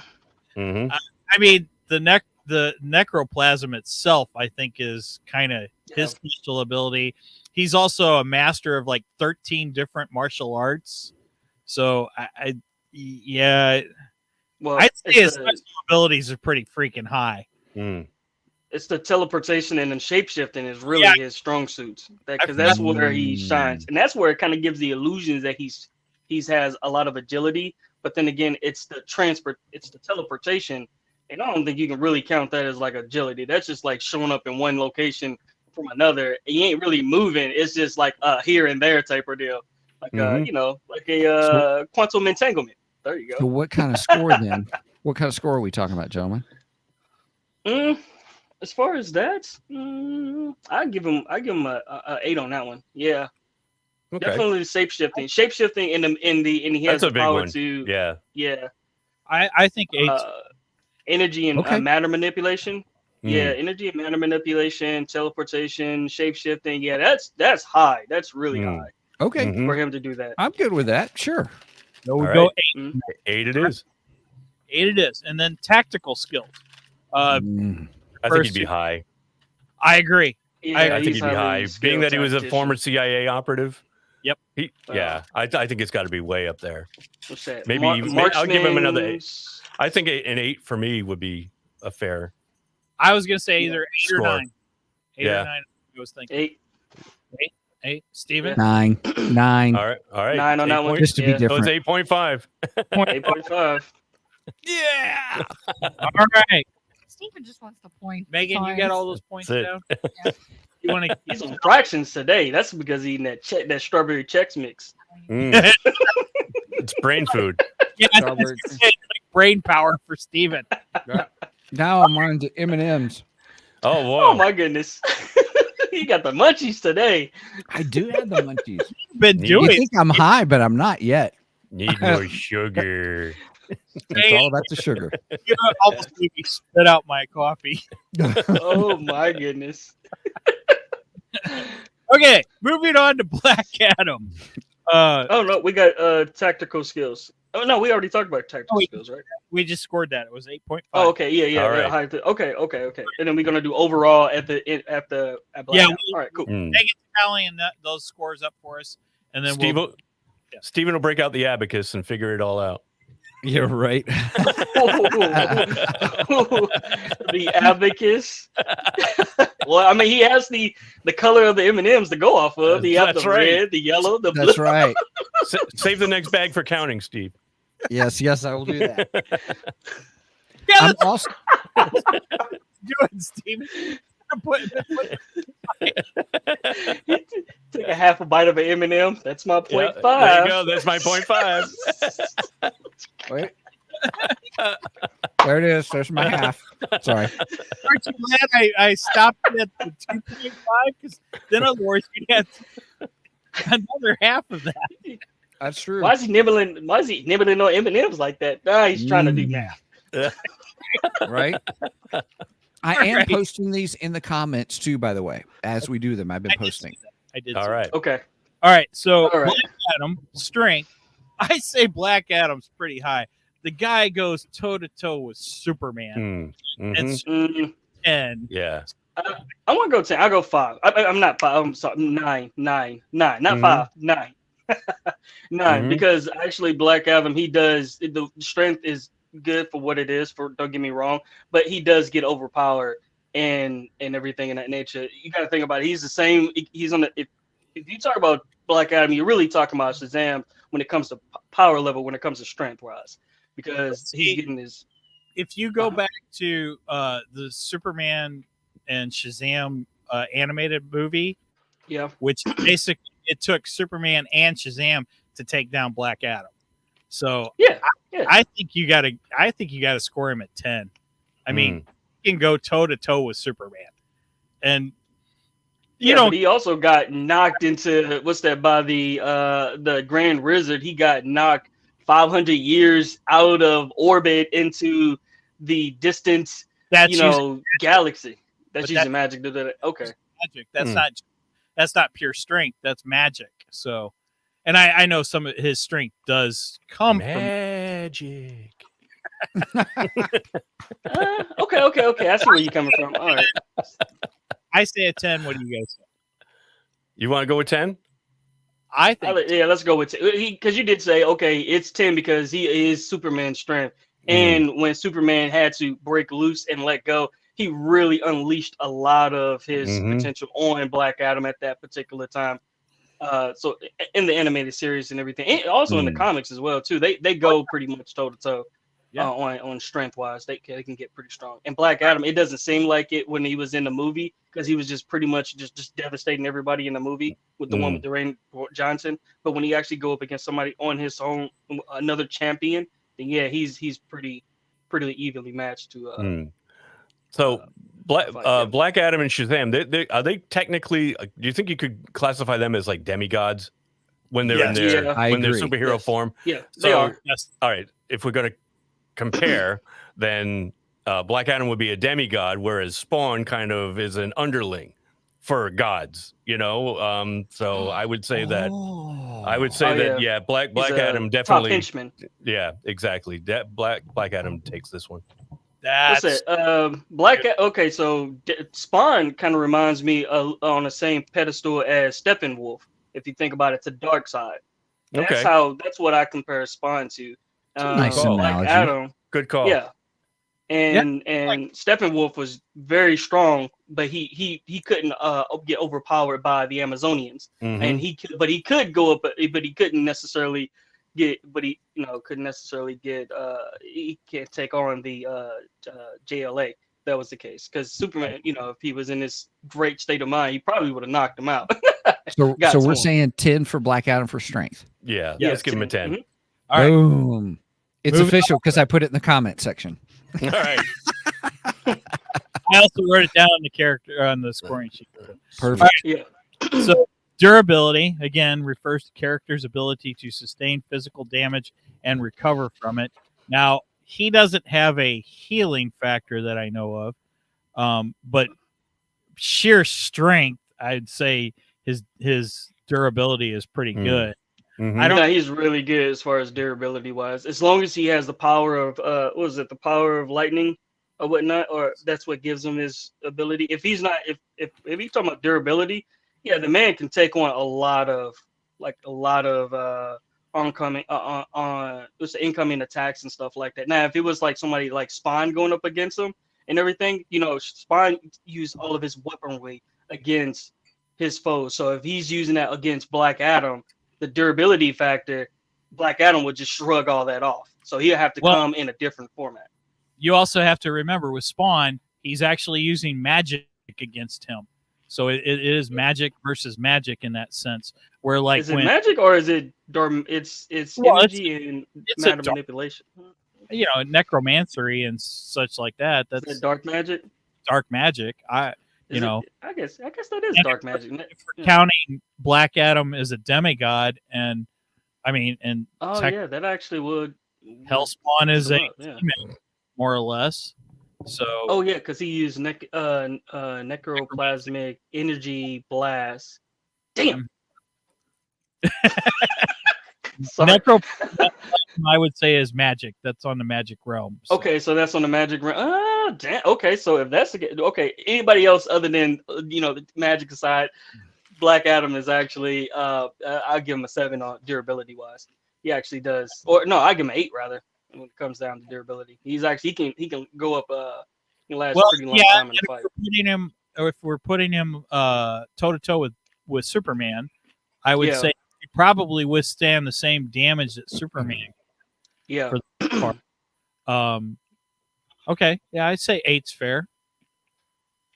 Mm-hmm. I mean, the necroplasm itself, I think, is kind of his special ability. he's also a master of like 13 different martial arts. So yeah, Well, I'd say his it's special abilities are pretty freaking high. it's the teleportation and the shapeshifting is really his strong suits. Because that's where he shines, and that's where it kind of gives the illusions that he's has a lot of agility. But then again, it's the teleportation, and I don't think you can really count that as like agility. That's just like showing up in one location from another. He ain't really moving. It's just like here and there type of deal, like you know, like a quantum entanglement. There you go. So what kind of score then? What kind of score are we talking about, gentlemen? As far as that, I give him a 8 on that one. Yeah. Okay. Definitely the shapeshifting, and he has That's a the big power one. to Yeah. I think 8. Energy and matter manipulation. Yeah, Mm. energy and matter manipulation, teleportation, shapeshifting. Yeah, that's high. That's really high Okay. Mhm. for him to do that. I'm good with that. Sure. So we All go right. 8. Mhm. 8 it is. 8 it is, and then tactical skills. I think he'd be high. I agree. Yeah, I think he's he'd be highly high. skilled Being that he was a tactician. former CIA operative. Yep. I think it's got to be way up there. What's that? Maybe I'll give him another 8. I think an 8 for me would be a fair. I was gonna say either 8 or Score. 9. 8 Yeah. or 9. I was thinking 8. 8. Steven? 9. 9. All right. 9 on that one. Just to be Yeah. So it's different. 8.5. 8.5. Yeah. All right, Stephen just wants the point. Megan, you Sorry. got all those points That's down. You want to? He's on fractions today. That's because he's eating that strawberry Chex Mix. Mm. It's brain food. Yeah, I was gonna say, like brain power for Steven. Now I'm on to M&M's. Oh, whoa. Oh my goodness. He got the munchies today. I do have the munchies. Been You doing think I'm high, but I'm not yet. Need more sugar. It's all about the sugar. you almost made me spit out my coffee. Oh my goodness. Okay, moving on to Black Adam. Oh no, we got tactical skills. Oh no, we already talked about tactical skills, right? We just scored that. It was 8.5. Oh, okay, yeah. All right. High okay. And then we're gonna do overall at Black Yeah, Adam. All right, cool. Mm. Megan's tallying those scores up for us, and then Steven will break out the abacus and figure it all out. You're right. The abacus. Well, I mean, he has the color of the M&Ms to go off of. He has That's the right. red, the yellow, the blue. That's right. Save the next bag for counting, Steve. Yes, I will do that. Yeah, I'm let's also do it, Steven. Take a half a bite of an M&M. That's my Yeah, 0.5. there you go. That's my 0.5. wait. There it is. There's my half. Sorry. Aren't you glad I stopped at the 2.5? Because then otherwise you'd have another half of that. That's true. Why is he nibbling on M&Ms like that? Nah, he's trying to do math. Right? I am Right. posting these in the comments too, by the way, as we do them. I've been posting. I did. All see right. that. Okay. All right. So All right. Black Adam strength. I say Black Adam's pretty high. The guy goes toe to toe with Superman. Mhm. It's Mm, 10. Yeah. I want to go 10. I'll go 5. I'm not 5. I'm sorry. 9. Not Mhm. 5. 9. 9. Mhm. Because actually, Black Adam, the strength is good for what it is. Don't get me wrong, but he does get overpowered and everything in that nature. You got to think about it. He's the same. He's on the. If you talk about Black Adam, you're really talking about Shazam when it comes to power level, when it comes to strength wise, because he's getting his. If you go back to the Superman and Shazam animated movie, Yeah. which basically it took Superman and Shazam to take down Black Adam. So Yeah. I think you gotta score him at 10. I mean, you can go toe to toe with Superman, and But he also got knocked into what's that by the Grand Wizard. He got knocked 500 years out of orbit into the distant, that's galaxy. That's But using magic to do that. Okay. magic. That's not pure strength. That's magic. So, and I know some of his strength does come Magic. Okay. I see where you're coming from. All right. from. I say a 10. What do you guys say? You want to go with 10? I think. Yeah, let's go with 10. Because you did say, okay, it's 10 because he is Superman's strength. And when Superman had to break loose and let go, he really unleashed a lot of his potential on Black Adam at that particular time. So in the animated series and everything, and also in the comics as well too, they go pretty much toe to toe on strength wise. They can get pretty strong. And Black Adam, it doesn't seem like it when he was in the movie because he was just pretty much just devastating everybody in the movie with the one with Dwayne Johnson. But when he actually go up against somebody on his own, another champion, then yeah, he's pretty evenly matched to. So Black Adam and Shazam, are they technically? Do you think you could classify them as like demigods when they're in their superhero form? Yeah, so, they are. Yes. All right. If we're going to compare, then Black Adam would be a demigod, whereas Spawn kind of is an underling for gods. You know, so I would say that. I would say that yeah, Black Adam definitely. Top henchman. Yeah, exactly. Black Adam takes this one. That's okay, so Spawn kind of reminds me on the same pedestal as Steppenwolf. If you think about it, it's a dark side. That's what I compare Spawn to. Nice Black Adam. Good call. Yeah. And Steppenwolf was very strong, but he couldn't get overpowered by the Amazonians. And he could go up, but he couldn't necessarily he can't take on the JLA. That was the case because Superman, if he was in this great state of mind, he probably would have knocked him out. So we're saying 10 for Black Adam for strength. Yeah, let's give him a 10. All right. Boom. It's official because I put it in the comment section. All right. I also wrote it down on the character on the scoring sheet. Perfect. Right. Yeah. So durability again refers to character's ability to sustain physical damage and recover from it. Now he doesn't have a healing factor that I know of, but sheer strength, I'd say his durability is pretty good. He's really good as far as durability wise. As long as he has the power of the power of lightning or whatnot, or that's what gives him his ability. If he's not, if he's talking about durability, yeah, the man can take on a lot of incoming attacks and stuff like that. Now, if it was like somebody like Spawn going up against him and everything, Spawn used all of his weaponry against his foes. So if he's using that against Black Adam, the durability factor, Black Adam would just shrug all that off. So he'll have to come in a different format. You also have to remember with Spawn, he's actually using magic against him. So it is magic versus magic in that sense. Where like is it magic or is it it's energy and matter manipulation? Necromancy and such like that. That's dark magic. Dark magic. I guess that is dark magic. If we're counting Black Adam as a demigod, and that actually would. Hellspawn is demon, more or less. So because he used necroplasmic energy blast. Damn. Necroplasm, I would say, is magic. That's on the magic realm. So. Okay, so that's on the magic realm. Oh, damn. Okay, so if that's anybody else other than the magic side, Black Adam is actually I'll give him a 7 on durability wise. He actually does, or no, I give him an 8 rather. When it comes down to durability, he's actually he can go up. He lasts a pretty long time in the fight. If we're putting him toe to toe with Superman, I would say he probably withstand the same damage that Superman. Yeah. For the part. Okay. Yeah, I'd say 8's fair.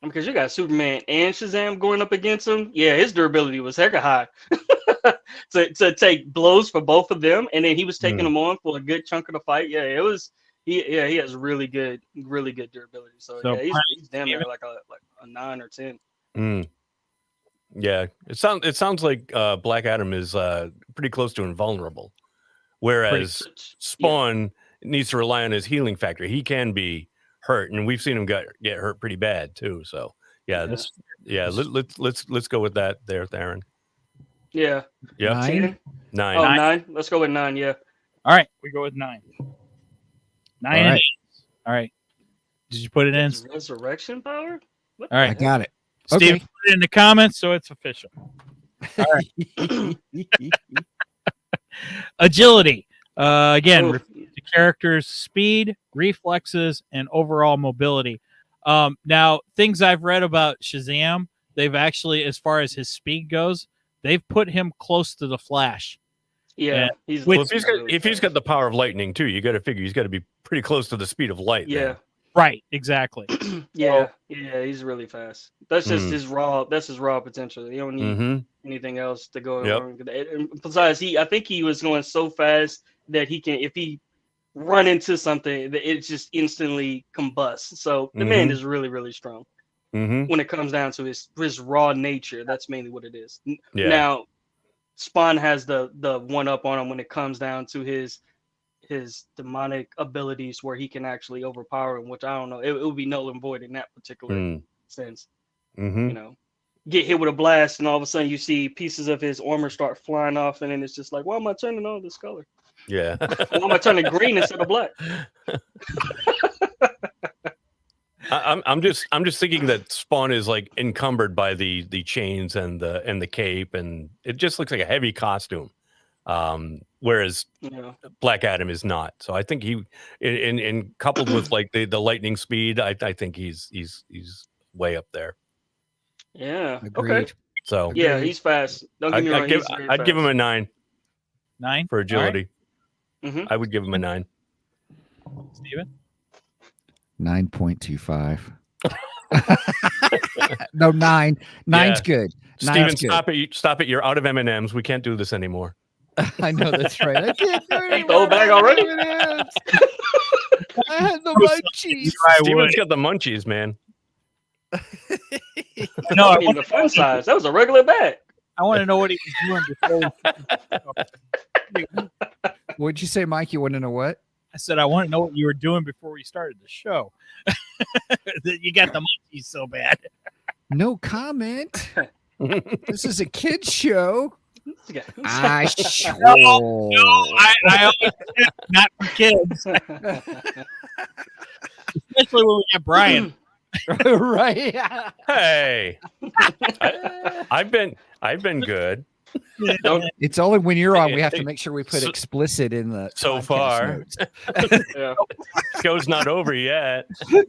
Because you got Superman and Shazam going up against him. Yeah, his durability was hecka high. to take blows for both of them, and then he was taking them on for a good chunk of the fight. Yeah, it was. He has really good durability. So he's damn near like a 9 or 10. Yeah, it sounds like Black Adam is pretty close to invulnerable, whereas Spawn needs to rely on his healing factor. He can be hurt, and we've seen him get hurt pretty bad too. So let's go with that there, Theron. Yeah. 9. Oh, 9. Let's go with 9. Yeah. All right, we go with 9. 9 and 8. All right. Did you put it in? Resurrection power? All right, I got it. Steve, Okay. put it in the comments so it's official. Agility. Again, Oof. the character's speed, reflexes, and overall mobility. Now, things I've read about Shazam, they've actually, as far as his speed goes, they've put him close to the Flash. Yeah, And he's Well, if really he's fast. got the power of lightning too, you got to figure he's got to be pretty close to the speed of light. Yeah. Right, exactly. Yeah, he's really fast. That's just Mm. his raw. That's his raw potential. You don't need Mm-hmm. anything else to go Yep. along with it. And besides, I think he was going so fast that he can, if he run into something, that it just instantly combusts. So the man Mhm. is really, really strong Mm-hmm. when it comes down to his raw nature. That's mainly what it is. Yeah. Now, Spawn has the one up on him when it comes down to his demonic abilities, where he can actually overpower him, which I don't know. It would be null and void in that particular Mm. sense. Mm-hmm. You know, get hit with a blast, and all of a sudden you see pieces of his armor start flying off, and then it's just like, why am I turning on this color? Yeah. Why am I turning green instead of black? I'm just thinking that Spawn is like encumbered by the chains and the cape, and it just looks like a heavy costume. Whereas Yeah. Black Adam is not. So I think he, in coupled with like the lightning speed, I think he's way up there. Yeah. Agreed. Okay. So Yeah, Agreed. he's fast. Don't get me wrong. I'd give him a 9 9 for agility. Mhm. I would give him a 9. Steven? 9.25. No, 9. Nine's Yeah. good. Steven, Nine's good. stop it! You're out of M&Ms. We can't do this anymore. I know that's right. I can't do it Take the whole anymore. bag already? I had the munchies. Steven's got the munchies, man. No, I Not even the fun size. That was a regular bag. want to know what he was doing before. What'd you say, Mike? You want to know what? I said I want to know what you were doing before we started the show. That you got the monkeys so bad. No comment. This is a kid's show. Yeah. I No, I always said not for kids, especially when we have Brian. Right. Hey, I've been good It's only when you're on we have to Hey, make sure we put so- explicit in the so podcast far. notes. Yeah. Show's not over yet. Yeah,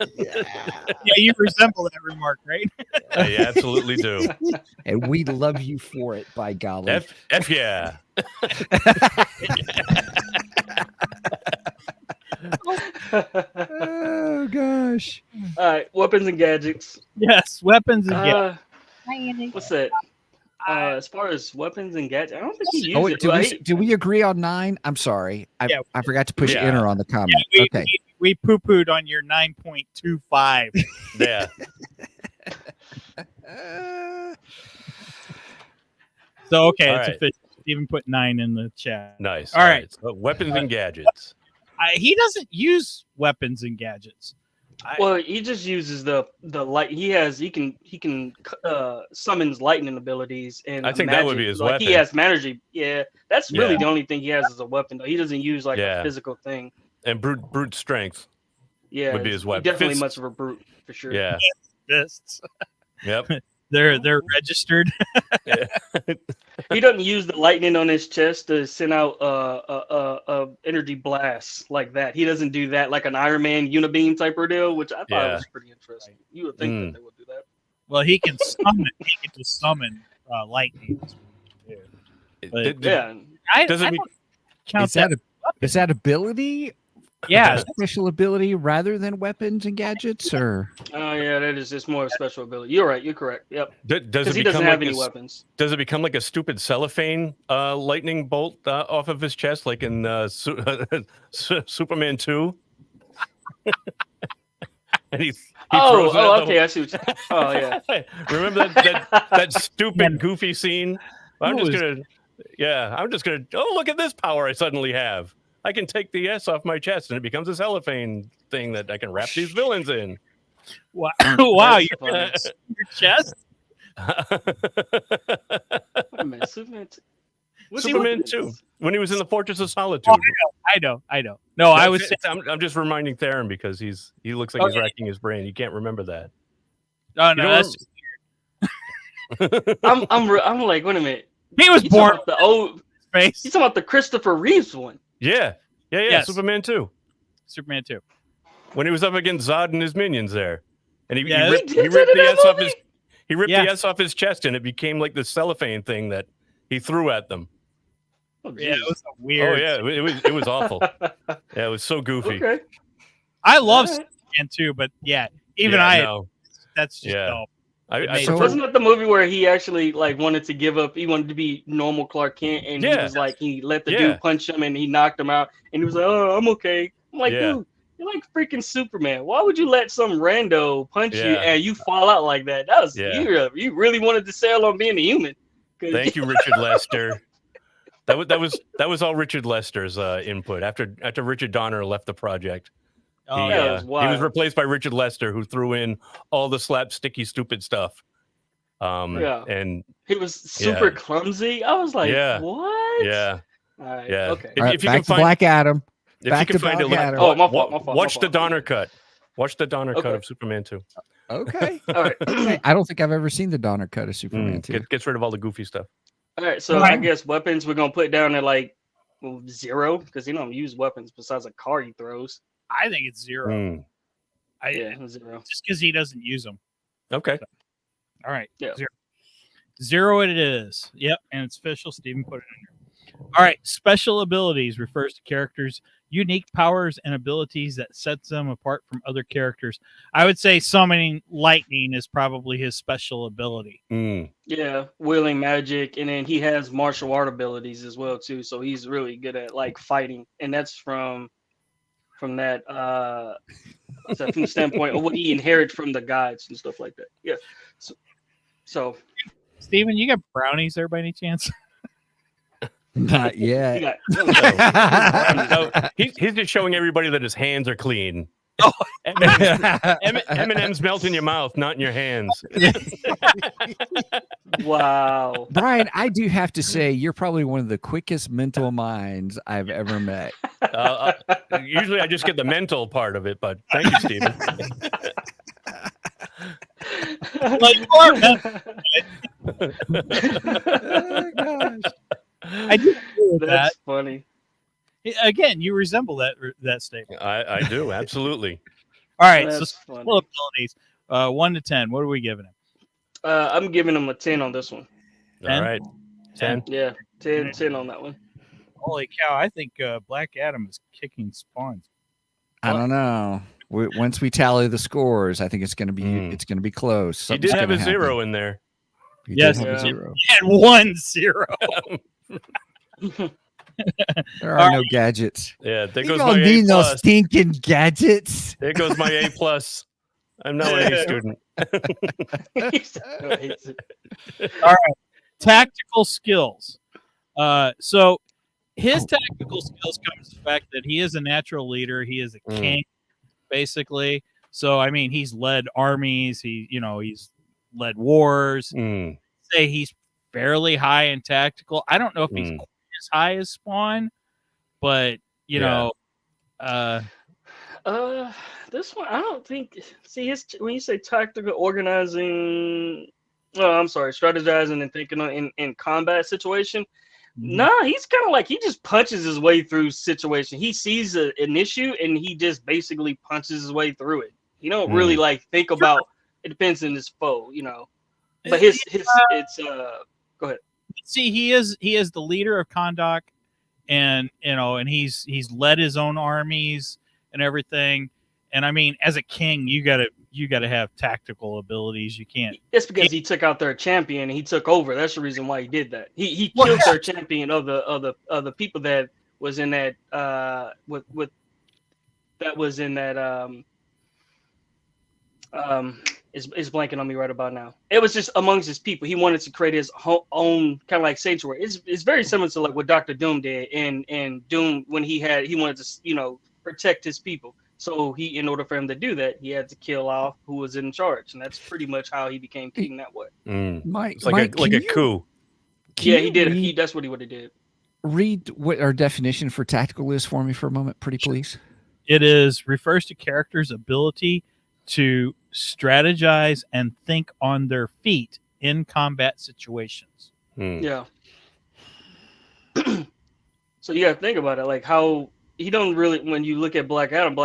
you resemble that remark, right? I absolutely do. And we love you for it, by golly. F yeah. Oh gosh. All right, weapons and gadgets. Yes, weapons and gadgets. Hi, Andy. What's that? As far as weapons and gadgets, I don't think he Oh, uses wait, it. do we agree on 9? I'm sorry. I forgot to push Yeah. enter on the comment. Yeah, Okay. we poo-pooed on your 9.25. Yeah. So okay, All it's right. official. Steven put 9 in the chat. Nice. All right. So weapons and gadgets. He doesn't use weapons and gadgets. Well, he just uses the light. He can summons lightning abilities, and I think that would be his He weapon. has magic. Yeah, that's really Yeah. the only thing he has as a weapon. Though he doesn't use like Yeah. a physical thing. And brute strength. Yeah, Would be his he's weapon. Definitely Fists. much of a brute for sure. Yeah. Fists. Yep. They're registered. He doesn't use the lightning on his chest to send out a energy blast like that. He doesn't do that like an Iron Man unibeam type of deal, which I thought Yeah. was pretty interesting. You would think that they would do that. Well, he can summon. He can just summon lightning. But Yeah. I Does it I mean- don't count Is that ability? Yeah, Special ability rather than weapons and gadgets, or Oh yeah, that is just more special ability. You're right. You're correct. Yep. Does Because it he become doesn't have like any a, weapons. does it become like a stupid cellophane lightning bolt off of his chest, like in Superman 2? And he throws it at the okay. I see what you. Oh yeah. Remember that stupid goofy scene? I'm Who just gonna oh, look at this power I suddenly have. I can take the S off my chest and it becomes a cellophane thing that I can wrap these villains in. wow, wow, That's funny. your chest. Wait a minute, Superman. What's he Superman with? 2, when he was in the Fortress of Solitude. I know. No, I was. I'm just reminding Theron because he looks like he's racking his brain. You can't remember that. Oh You no, don't that's I'm like, wait a minute. He was You born talking about the old. space. You talking about the Christopher Reeves one? Yeah. Yes. Superman 2. Superman 2. When he was up against Zod and his minions there, and he Yeah. ripped, He he did ripped that in the that S off movie? his he ripped Yeah. the S off his chest, and it became like the cellophane thing that he threw at them. Oh, Yeah, it Jesus. was a weird. Oh yeah, it was awful. Yeah, it was so goofy. Okay. I love All right. Superman 2, but yeah, even Yeah, I, no. that's just Yeah. dope. I So- prefer- Wasn't that the movie where he actually like wanted to give up? He wanted to be normal Clark Kent, and he Yeah. was like, he let the Yeah. dude punch him, and he knocked him out, and he was like, "Oh, I'm okay." I'm like, Yeah. dude, you're like freaking Superman. Why would you let some rando punch you Yeah. and you fall out like that? That was Yeah. you really wanted to sail on being a human. 'Cause- Thank you, Richard Lester. That was all Richard Lester's input after Richard Donner left the project. Oh, he, that yeah. was he wild. was replaced by Richard Lester, who threw in all the slapsticky, stupid stuff. Yeah. And He was super Yeah. clumsy. I was like, Yeah. what? yeah, All right. yeah. Okay. All right, If you back can to find, Black Adam. if back you can to find it, Black look- Adam. Oh, my fault, my fault, Watch my the fault. Donner cut. Watch the Donner cut Okay. of Superman 2. Okay. All right. Okay. I don't think I've ever seen the Donner cut of Superman 2. Gets rid of all the goofy stuff. All right. So I guess weapons we're gonna put down at like 0 because he don't use weapons besides a car he throws. I think it's 0. Mm. Yeah, 0. Just because he doesn't use them. Okay. All right. Yeah. 0. 0 it is. Yep. And it's official. Steven put it in here. All right. Special abilities refers to characters' unique powers and abilities that sets them apart from other characters. I would say summoning lightning is probably his special ability. Mm. Yeah, wielding magic, and then he has martial art abilities as well too. So he's really good at like fighting, and that's from that from the standpoint of what he inherited from the gods and stuff like that. Yeah. So Steven, you got brownies there by any chance? Not he yet. got No, he's just showing everybody that his hands are clean. Oh. M&M's melt in your mouth, not in your hands. wow. Brian, I do have to say, you're probably one of the quickest mental minds I've ever met. Usually I just get the mental part of it, but thank you, Steven. Like, or, man, Oh, gosh. I do agree with that. That's funny. Again, you resemble that statement. I do, absolutely. All right, so That's special funny. abilities, 1 to 10. What are we giving him? I'm giving him a 10 on this one. 10? All right. 10. Yeah, 10 on that one. Holy cow! I think Black Adam is kicking spawns. I don't know. Once we tally the scores, I think it's going to be Mm. it's going to be close. He did Something's have a gonna 0 happen. in there. He Yes, did have a yeah. 0. And 1-0. There are no gadgets. Yeah, there You goes don't my need A no plus. stinking gadgets. There goes my A plus. I'm now an A student. Tactical skills. So his tactical skills comes from the fact that he is a natural leader. He is a king, basically. So I mean, he's led armies. He's led wars. Mm. Say he's fairly high in tactical. I don't know if he's quite as high as Spawn, but This one I don't think. See, when you say tactical organizing, strategizing and thinking in combat situation. Nah, he's kind of like he just punches his way through situation. He sees an issue and he just basically punches his way through it. He don't really like think about. It depends on his foe, But his it's go ahead. See, he is the leader of Kondak, and he's led his own armies and everything. And I mean, as a king, you gotta have tactical abilities. You can't. It's because he took out their champion and he took over. That's the reason why he did that. He killed their champion of the people that was in that is blanking on me right about now. It was just amongst his people. He wanted to create his own kind of like sanctuary. It's very similar to like what Dr. Doom did in Doom when he wanted to protect his people. So in order for him to do that, he had to kill off who was in charge, and that's pretty much how he became king that way. Mike, It's like a coup. Yeah, he did. That's what he would have did. Read what our definition for tactical is for me for a moment, pretty please. It refers to characters' ability to strategize and think on their feet in combat situations. Yeah. So you got to think about it, like how he don't really. When you look at Black Adam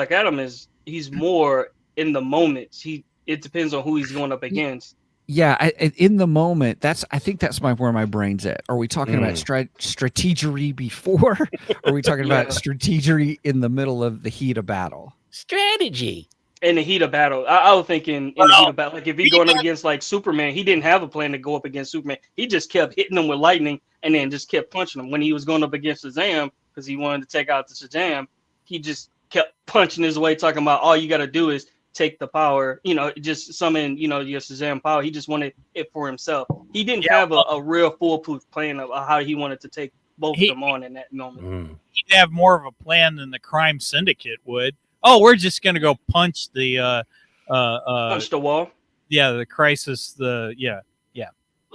he's more in the moment. It depends on who he's going up against. Yeah, in the moment, I think that's where my brain's at. Are we talking about strategery before? Or are we talking about strategery in the middle of the heat of battle? Strategy. In the heat of battle, I was thinking in the heat of battle, like if he's going up against like Superman, he didn't have a plan to go up against Superman. He just kept hitting him with lightning and then just kept punching him. When he was going up against Shazam, because he wanted to take out the Shazam, he just kept punching his way, talking about all you got to do is take the power, just summon, your Shazam power. He just wanted it for himself. He didn't have a real foolproof plan of how he wanted to take both of them on in that moment. He'd have more of a plan than the crime syndicate would. Oh, we're just going to go punch the punch the wall. Yeah, the Crisis. Yeah.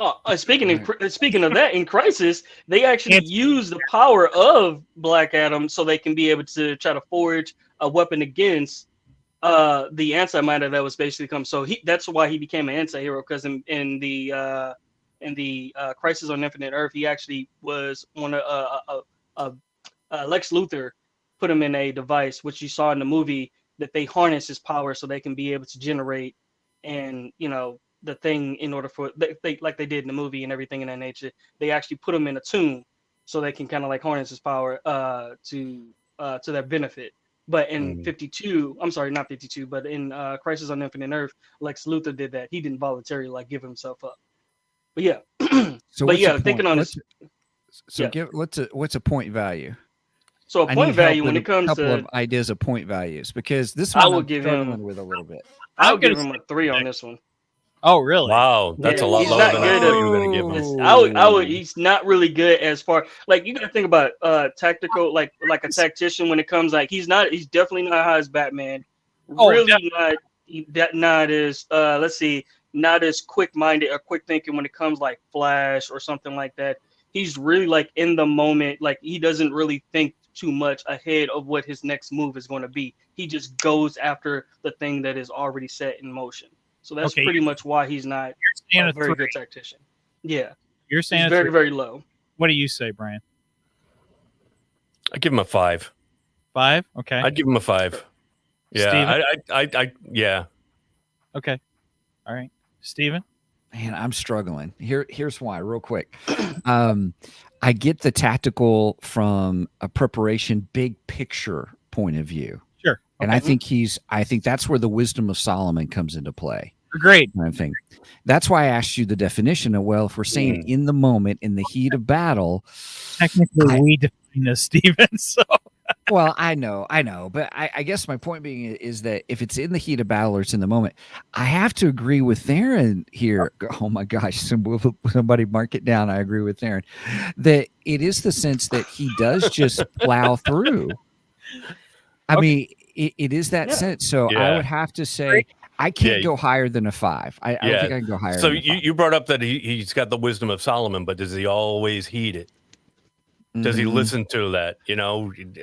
Oh, speaking of that, in Crisis, they actually use the power of Black Adam so they can be able to try to forge a weapon against the antimatter that was basically come. So that's why he became an anti-hero, because in the Crisis on Infinite Earth, he actually was one of Lex Luthor put him in a device, which you saw in the movie, that they harness his power so they can be able to generate and the thing in order for they like they did in the movie and everything in that nature. They actually put him in a tomb so they can kind of like harness his power to their benefit. But in 52, I'm sorry, not 52, but in Crisis on Infinite Earth, Lex Luthor did that. He didn't voluntarily like give himself up. But yeah, thinking on this. So what's a point value? So a point value when it comes to a couple of ideas of point values, because this one I will give him with a little bit. I'll give him a 3 on this one. Oh, really? Wow, that's a lot lower than I thought you were going to give him. I would. He's not really good as far like you got to think about tactical, like a tactician when it comes like he's definitely not high as Batman. Not as let's see, not as quick minded or quick thinking when it comes like Flash or something like that. He's really like in the moment, like he doesn't really think too much ahead of what his next move is going to be. He just goes after the thing that is already set in motion. So that's pretty much why he's not a very good tactician. Yeah. You're saying he's very, very low. What do you say, Brian? I give him a 5. 5? Okay. I'd give him a 5. Yeah. I yeah. Okay. All right. Steven? Man, I'm struggling. Here's why, real quick. I get the tactical from a preparation, big picture point of view. Sure. Okay. And I think that's where the wisdom of Solomon comes into play. Great. Kind of thing. That's why I asked you the definition of, well, if we're saying in the moment, in the heat of battle. Technically, we define this, Steven. So. Well, I know, but I guess my point being is that if it's in the heat of battle or it's in the moment, I have to agree with Theron here. Oh my gosh, somebody mark it down. I agree with Theron that it is the sense that he does just plow through. I mean, it is that sense. So I would have to say I can't go higher than a 5. I don't think I can go higher. So than a 5. you brought up that he's got the wisdom of Solomon, but does he always heed it? Does he listen to that,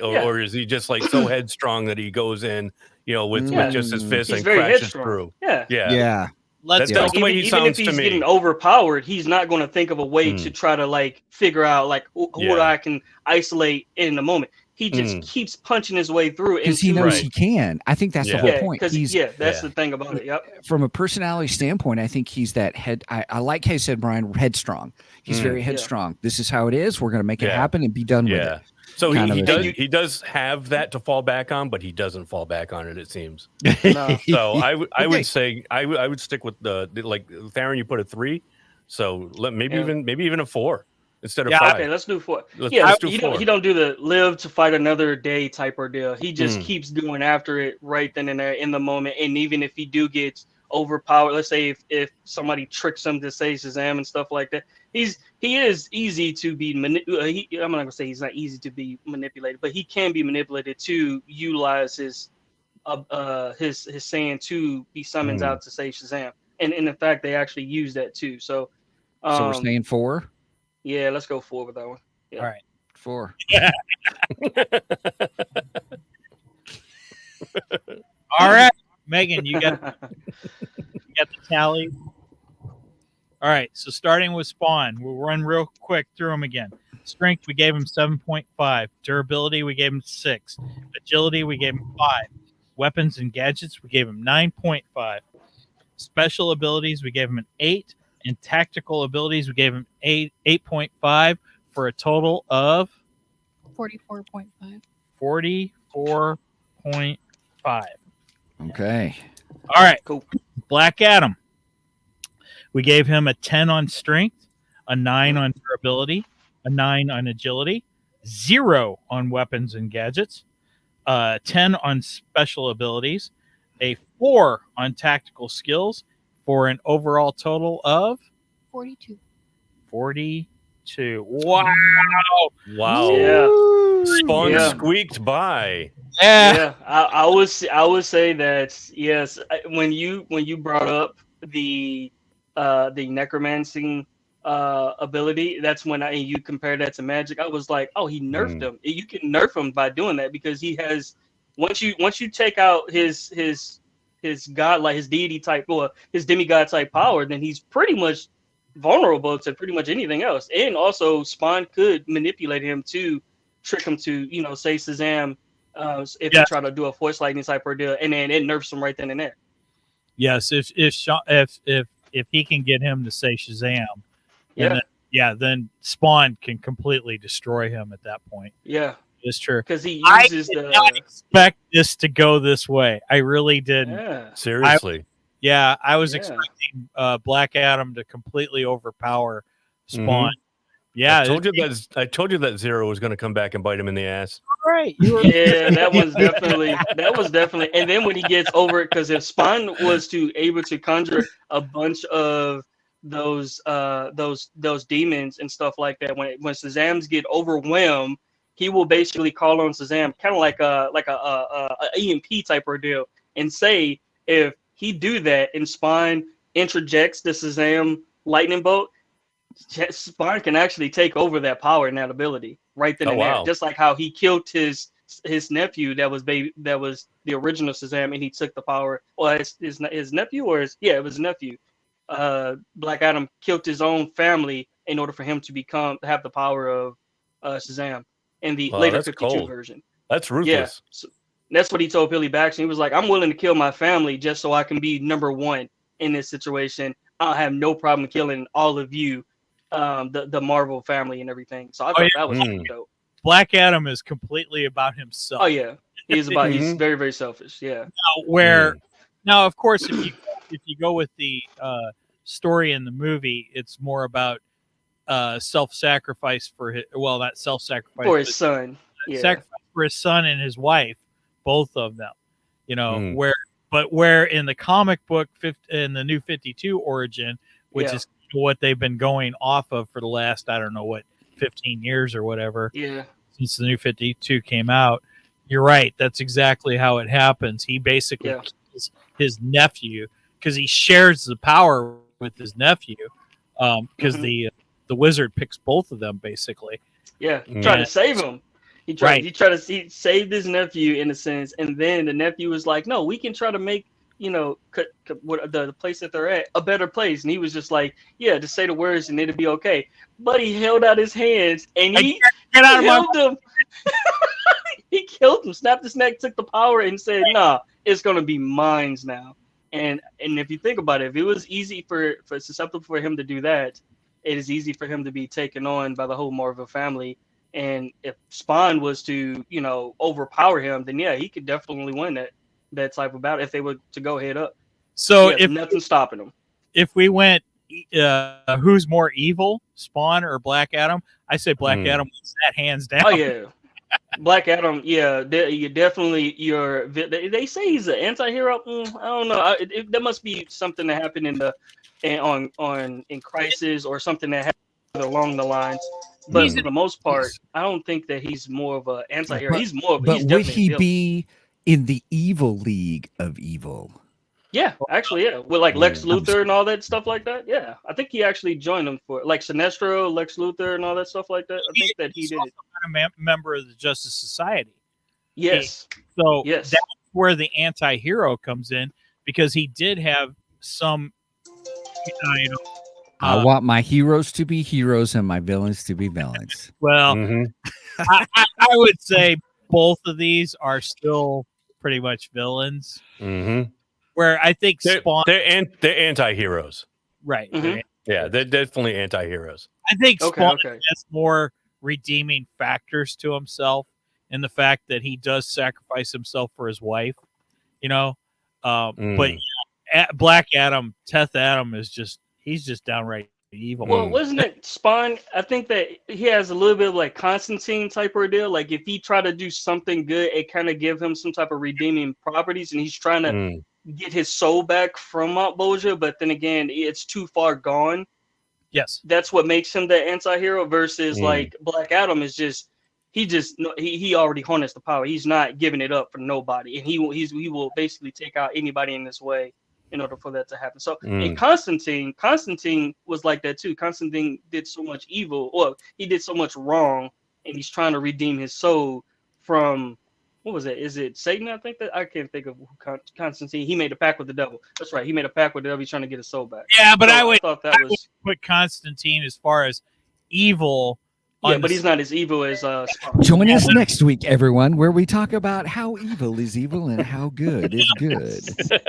or is he just like so headstrong that he goes in, with just his fist and crashes through? Yeah. That's the way he sounds to me. Even if he's getting overpowered, he's not going to think of a way to try to like figure out like who I can isolate in the moment. He just keeps punching his way through because he knows he can. I think that's the whole point. That's the thing about it. Yep. From a personality standpoint, I think he's that head. I like how you said, Brian, headstrong. He's very headstrong. This is how it is. We're going to make it happen and be done with it. So he does have that to fall back on, but he doesn't fall back on it. It seems. No. So I would say I would stick with the like Theron. You put a 3, so maybe even a 4. Instead of 5. Okay, let's do 4. Let's do 4. He don't do the live to fight another day type ordeal. He just keeps going after it right then and there in the moment. And even if he do get overpowered, let's say if somebody tricks him to say Shazam and stuff like that, he is easy to be manipulated. I'm not gonna say he's not easy to be manipulated, but he can be manipulated to utilize his saying to be summoned out to say Shazam. And in fact, they actually use that too. So we're saying 4. Yeah, let's go 4 with that one. Yeah. All right. 4. All right, Megan, you got the tally. All right, so starting with Spawn, we'll run real quick through them again. Strength, we gave him 7.5. Durability, we gave him 6. Agility, we gave him 5. Weapons and gadgets, we gave him 9.5. Special abilities, we gave him an 8. And tactical abilities, we gave him 8.5 for a total of 44.5. 44.5. Okay. All right, Cool. Black Adam. We gave him a 10 on strength, a 9 on durability, a 9 on agility, 0 on weapons and gadgets, 10 on special abilities, a 4 on tactical skills, for an overall total of 42. 42. Wow. Wow. Yeah. Spawn Yeah. squeaked by. Yeah, I would say that yes. When you brought up the necromancing ability, that's when you compare that to magic. I was like, oh, he nerfed him. You can nerf him by doing that because he has once you take out his god, like his deity type or his demigod type power, then he's pretty much vulnerable to pretty much anything else. And also Spawn could manipulate him to trick him to, say Shazam, if you try to do a force lightning type ordeal, and then it nerfs him right then and there. Yes, if he can get him to say Shazam, then Spawn can completely destroy him at that point. Yeah, it's true. Because he I uses did not expect this to go this way. I really didn't. Yeah. Seriously. I was expecting Black Adam to completely overpower Spawn. Yeah, I told you that Zero was going to come back and bite him in the ass. Right. Yeah, that was definitely. And then when he gets over it, because if Spawn was able to conjure a bunch of those demons and stuff like that, when Shazams get overwhelmed, he will basically call on Shazam, kind of like a EMP type ordeal, and say if he do that and Spawn interjects the Shazam lightning bolt, Spawn can actually take over that power and that ability right then and there. Just like how he killed his nephew that was the original Shazam, and he took the power. Well, his nephew, or it was his nephew. Black Adam killed his own family in order for him to have the power of Shazam in the later 52 version. That's ruthless. Yeah, so that's what he told Billy Baxter. He was like, "I'm willing to kill my family just so I can be number one in this situation. I'll have no problem killing all of you." The Marvel family and everything. So I thought that was dope. Black Adam is completely about himself. Oh yeah, he's very, very selfish. Yeah. Now of course, if you go with the story in the movie, it's more about self-sacrifice for not self-sacrifice for his son. Sacrifice for his son and his wife, both of them. Where in the comic book in the New 52 origin, which is what they've been going off of for the last 15 years or whatever, since the New 52 came out. You're right, that's exactly how it happens. He basically kills his nephew because he shares the power with his nephew, because the wizard picks both of them basically. Trying to save him. He saved his nephew in a sense, and then the nephew was like, no, we can try to make the place that they're at a better place. And he was just like, just say the words and it'll be okay. But he held out his hands and he killed him. He killed him, snapped his neck, took the power, and said, nah, it's gonna be mine now. And if you think about it, if it was easy for susceptible for him to do that, it is easy for him to be taken on by the whole Marvel family. And if Spawn was to overpower him, then he could definitely win that type of battle if they were to go head up. So if nothing's stopping them. If we went who's more evil, Spawn or Black Adam, I say Black Adam wins that hands down. Oh yeah. Black Adam, you definitely they say he's an anti-hero. I don't know. There must be something that happened in Crisis or something that happened along the lines. But for the most part, I don't think that he's more of an anti-hero. But would he be in the evil league of evil? Yeah, actually, with like Lex Luthor and all that stuff like that. Yeah, I think he actually joined them for like Sinestro, Lex Luthor, and all that stuff like that. I think that he did. A member of the Justice Society. Yes. That's where the anti-hero comes in, because he did have some, I want my heroes to be heroes and my villains to be villains. Well, Mhm. I would say both of these are still pretty much villains. Mhm. Where I think They're, Spawn, they're anti-heroes. right? Mhm. Yeah, they're definitely anti-heroes. I think Okay, Spawn okay. has more redeeming factors to himself in the fact that he does sacrifice himself for his wife. You know, but Black Adam, Teth Adam he's just downright evil. Well, wasn't it Spawn? I think that he has a little bit of like Constantine type ordeal. Like if he try to do something good, it kind of give him some type of redeeming properties, and he's trying to get his soul back from Mount Boja. But then again, it's too far gone. Yes, that's what makes him the anti-hero. Versus like Black Adam is just he already harnessed the power. He's not giving it up for nobody, and he will basically take out anybody in this way in order for that to happen. So and Constantine was like that too. Constantine did so much evil, well, he did so much wrong, and he's trying to redeem his soul from what was it? Is it Satan? I think that I can't think of Constantine. He made a pact with the devil. That's right. He made a pact with the devil. He's trying to get his soul back. Yeah, but so I thought that was put Constantine as far as evil. Yeah, but he's not as evil as Spawn. Join us next week, everyone, where we talk about how evil is evil and how good is good.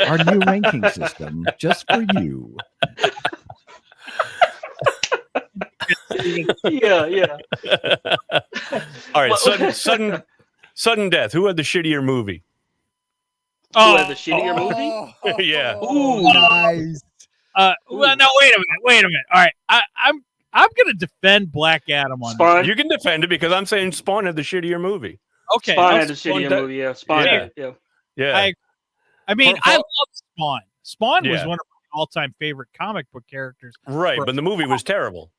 Our new ranking system, just for you. Yeah. All right, sudden death. Who had the shittier movie? Who had the shittier movie? Yeah. Ooh, nice. Well, no, wait a minute. All right, I'm going to defend Black Adam on Spawn. You can defend it because I'm saying Spawn had the shittier movie. Okay, Spawn had the shittier movie. Yeah, Spawn. Yeah. Yeah. I mean, I love Spawn. Spawn was Yeah. one of my all-time favorite comic book characters. Right, but the movie was terrible.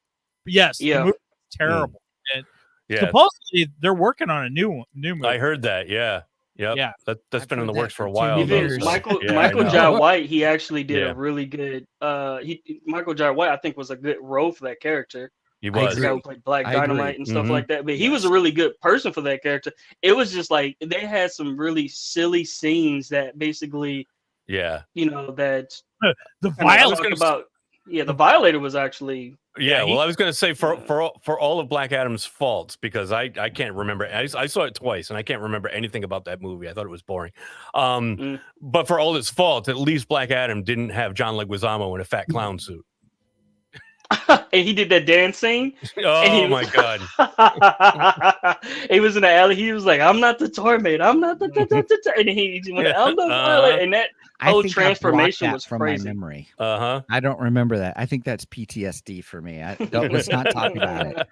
Yes, the Yeah. movie was terrible. And Yeah, supposedly they're working on a new movie. I heard that. Yeah. Yep. Yeah. That's I've been in heard the that works for a for while. 2 though, years. so- Michael yeah, I know. Jai White, he actually did Yeah. a really good. Michael Jai White, I think, was a good role for that character. He I was. The guy who played Black I Dynamite agree. and stuff Mhm. like that. But he was a really good person for that character. It was just like they had some really silly scenes that basically, Yeah. that The I violence. was talking about. Yeah, the Violator was actually. Yeah, he- well, I was going to say for all of Black Adam's faults, because I can't remember. I saw it twice, and I can't remember anything about that movie. I thought it was boring. But for all its faults, at least Black Adam didn't have John Leguizamo in a fat clown suit. And he did that dance scene. Oh my god! He was in the alley. He was like, "I'm not the torment. I'm not the." And he went, "I'm the Violet." And that whole transformation was from crazy. my memory. Uh I don't remember that. I think that's PTSD for me. Let's not talk about it.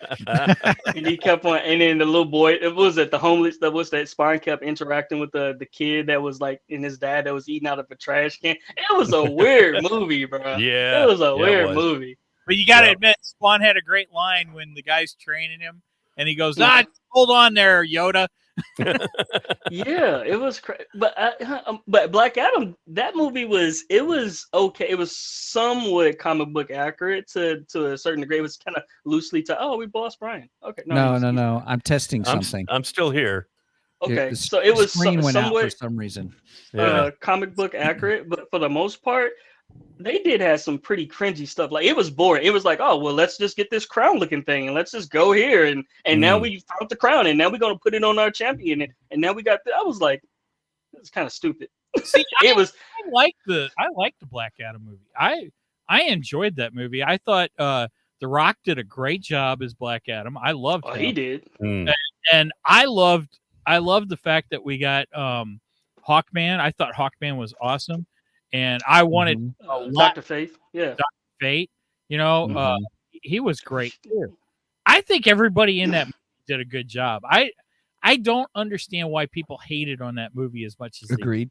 And he kept on, and then the little boy, it was at the homeless. That was that Spine kept interacting with the kid that was like, and his dad that was eating out of a trash can. It was a weird movie, bro. Yeah, it was a it weird was. movie. But you got to Yeah. admit, Spawn had a great line when the guy's training him, and he goes, hold on there, Yoda." Yeah, it was crazy. But Black Adam, that movie was okay. It was somewhat comic book accurate to a certain degree. It was kind of loosely we lost Brian. Okay, No. I'm testing I'm something. still here. Okay, The so it was screen went out for somewhat some reason. Yeah. comic book accurate, but for the most part, they did have some pretty cringy stuff. Like it was boring. It was like, oh well, let's just get this crown looking thing and let's just go here and now we found the crown and now we're gonna put it on our champion and now we got. I was like, it's kind of stupid. See, It was. I like the Black Adam movie. I enjoyed that movie. I thought The Rock did a great job as Black Adam. I loved Oh, him. he did. And I loved the fact that we got Hawkman. I thought Hawkman was awesome, and I wanted a lot Dr. Faith. Yeah. Fate. He was great too. I think everybody in that movie did a good job. I don't understand why people hated on that movie as much as Agreed.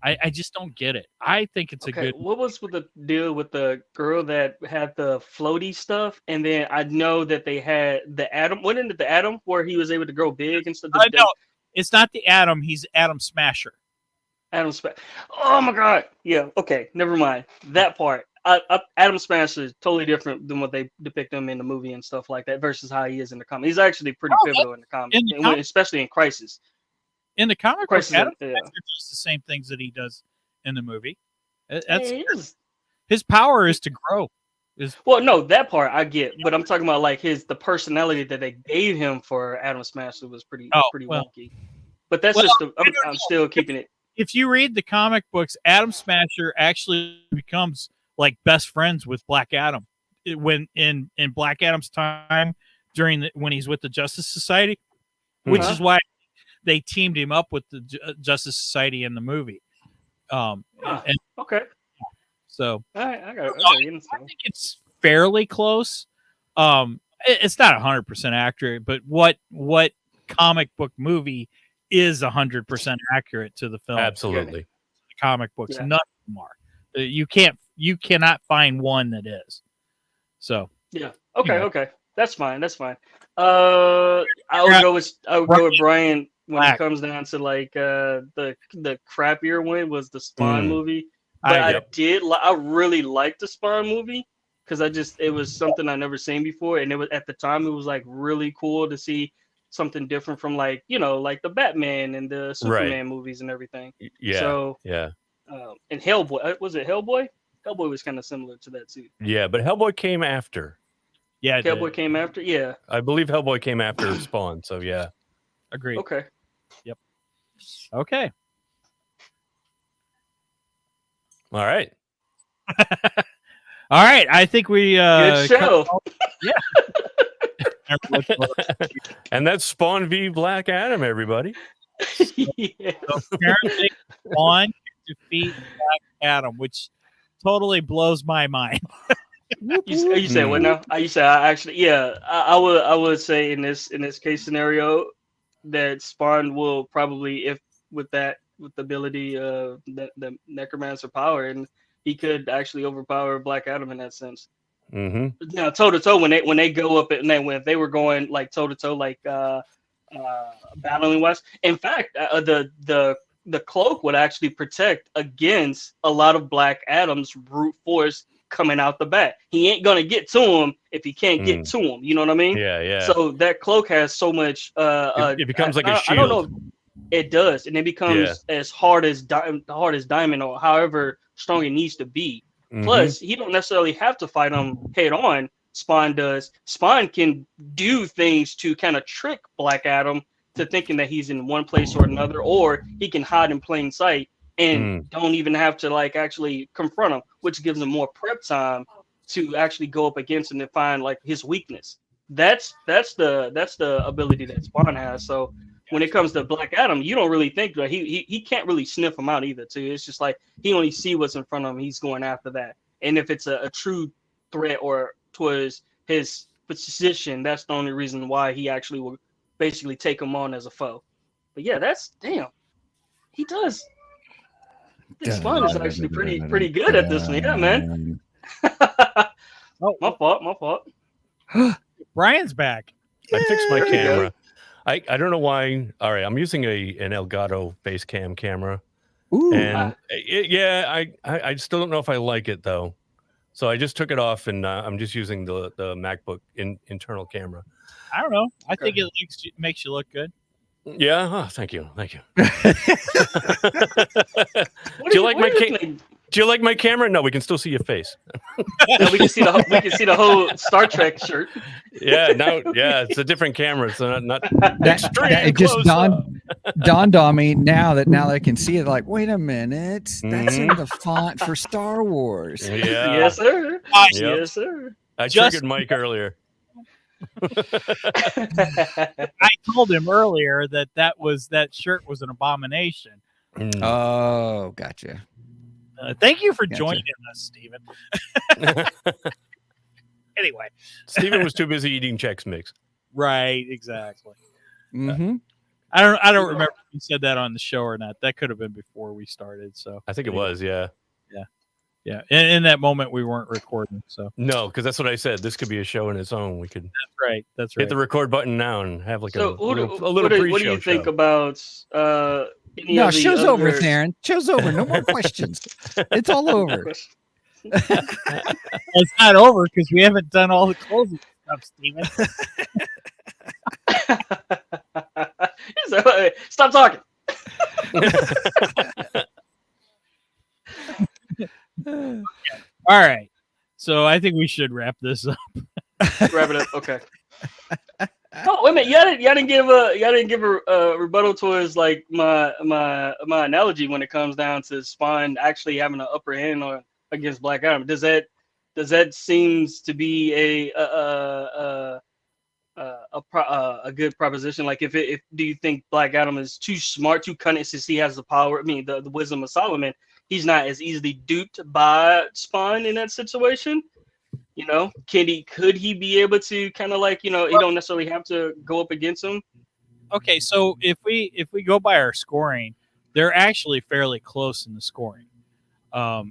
I just don't get it. I think it's a good. What was with the deal with the girl that had the floaty stuff? And then I know that they had the Atom. Wasn't it the Atom where he was able to grow big and stuff? No, it's not the Atom. He's Atom Smasher. Atom Smash. Oh my god. Yeah. Okay. Never mind that part. Atom Smasher is totally different than what they depict him in the movie and stuff like that versus how he is in the comic. He's actually pretty pivotal in the comic, especially in Crisis. In the comic book, Crisis, Atom yeah. Smasher does the same things that he does in the movie. It is. His power is to grow. Well, no, that part I get, but I'm talking about like the personality that they gave him for Adam Smasher was pretty wonky. But that's I'm still keeping it. If you read the comic books, Adam Smasher actually becomes like best friends with Black Adam when in Black Adam's time when he's with the Justice Society, which is why they teamed him up with the Justice Society in the movie. Okay. So I think it's fairly close. It's not 100% accurate, but what comic book movie is 100% accurate to the film? Absolutely. The comic books, none of them are. You cannot find one that is. So yeah. Okay. That's fine. I would go with Brian when it comes down to like the crappier one was the Spawn movie. But I really liked the Spawn movie because it was something I never seen before, and it was at the time it was like really cool to see something different from like like the Batman and the Superman movies and everything. Yeah. So and Hellboy, was it Hellboy? Hellboy was kind of similar to that too. Yeah, but Hellboy came after. Yeah, Hellboy came after. Yeah, I believe Hellboy came after Spawn. So yeah, agreed. Okay. Yep. Okay. All right. All right. I think we good show. And that's Spawn v Black Adam, everybody. So apparently Spawn can defeat Black Adam, which totally blows my mind. You say what now? You say I would say in this case scenario that Spawn will probably with the ability of the necromancer power, and he could actually overpower Black Adam in that sense. Mm-hmm. Now toe to toe when they go up and when they were going like toe to toe like battling wise. In fact, the cloak would actually protect against a lot of Black Adam's brute force coming out the back. He ain't gonna get to him if he can't get to him. You know what I mean? Yeah. So that cloak has so much. It becomes like a shield. I don't know. It does, and it becomes as hard as diamond, or however strong it needs to be. Mm-hmm. Plus, he don't necessarily have to fight him head on. Spawn does. Spawn can do things to kind of trick Black Adam to thinking that he's in one place or another, or he can hide in plain sight and don't even have to like actually confront him, which gives him more prep time to actually go up against him and find like his weakness. That's the ability that Spawn has. So when it comes to Black Adam, you don't really think that he can't really sniff him out either. Too, it's just like he only see what's in front of him. He's going after that, and if it's a true threat or towards his position, that's the only reason why he actually will basically take him on as a foe. But yeah, that's damn. He does. This Spawn is actually pretty good at this one. Yeah, man. My fault. Brian's back. I fixed my camera. I don't know why. All right, I'm using an Elgato base cam camera. Ooh. And I still don't know if I like it though. So I just took it off and I'm just using the MacBook internal camera. I don't know. I think it makes you look good. Yeah. Oh, thank you. Do you like my camera? No, we can still see your face. No, we can see the whole Star Trek shirt. It's a different camera. So not it just dawned on me now that I can see it. Like, wait a minute, that's in the font for Star Wars. Yeah. Yes, sir. Yep. Yes, sir. I triggered Mike earlier. I told him earlier that shirt was an abomination. Oh, gotcha. Thank you for joining us, Stephen. Anyway, Stephen was too busy eating Chex Mix. Right, exactly. Mm-hmm. I don't remember if you said that on the show or not. That could have been before we started. So I think it was, yeah. Yeah. In that moment, we weren't recording. So no, because that's what I said. This could be a show in its own. We could. That's right. Hit the record button now and have like a little what pre-show. What do you think about? Show's over, Theron. Show's over. No more questions. It's all over. It's not over because we haven't done all the closing stuff, Steven. Stop talking. All right. So I think we should wrap this up. Wrap it up. Okay. Oh, wait a minute. Y'all didn't give a rebuttal towards like my analogy when it comes down to Spawn actually having an upper hand against Black Adam. Does that seems to be a good proposition? Like, if do you think Black Adam is too smart, too cunning, since he has the power? I mean, the wisdom of Solomon. He's not as easily duped by Spawn in that situation. You know, could he be able to kind of like, you know, he don't necessarily have to go up against him? Okay, so if we go by our scoring, they're actually fairly close in the scoring. So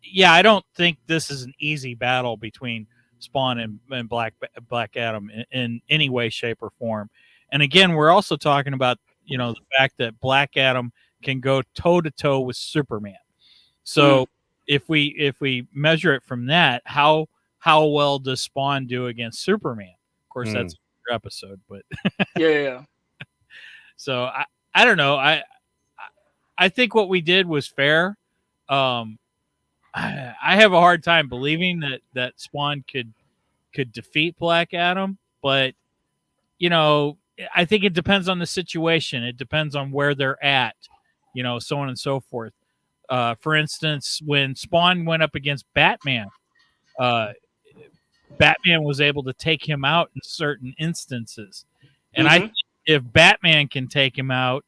yeah, I don't think this is an easy battle between Spawn and Black Adam in any way, shape, or form. And again, we're also talking about, you know, the fact that Black Adam can go toe to toe with Superman. So if we measure it from that, how well does Spawn do against Superman? Of course, that's another episode, but yeah. So I don't know. I think what we did was fair. I have a hard time believing that Spawn could defeat Black Adam, but you know, I think it depends on the situation. It depends on where they're at, you know, so on and so forth. For instance, when Spawn went up against Batman, Batman was able to take him out in certain instances. And I think if Batman can take him out,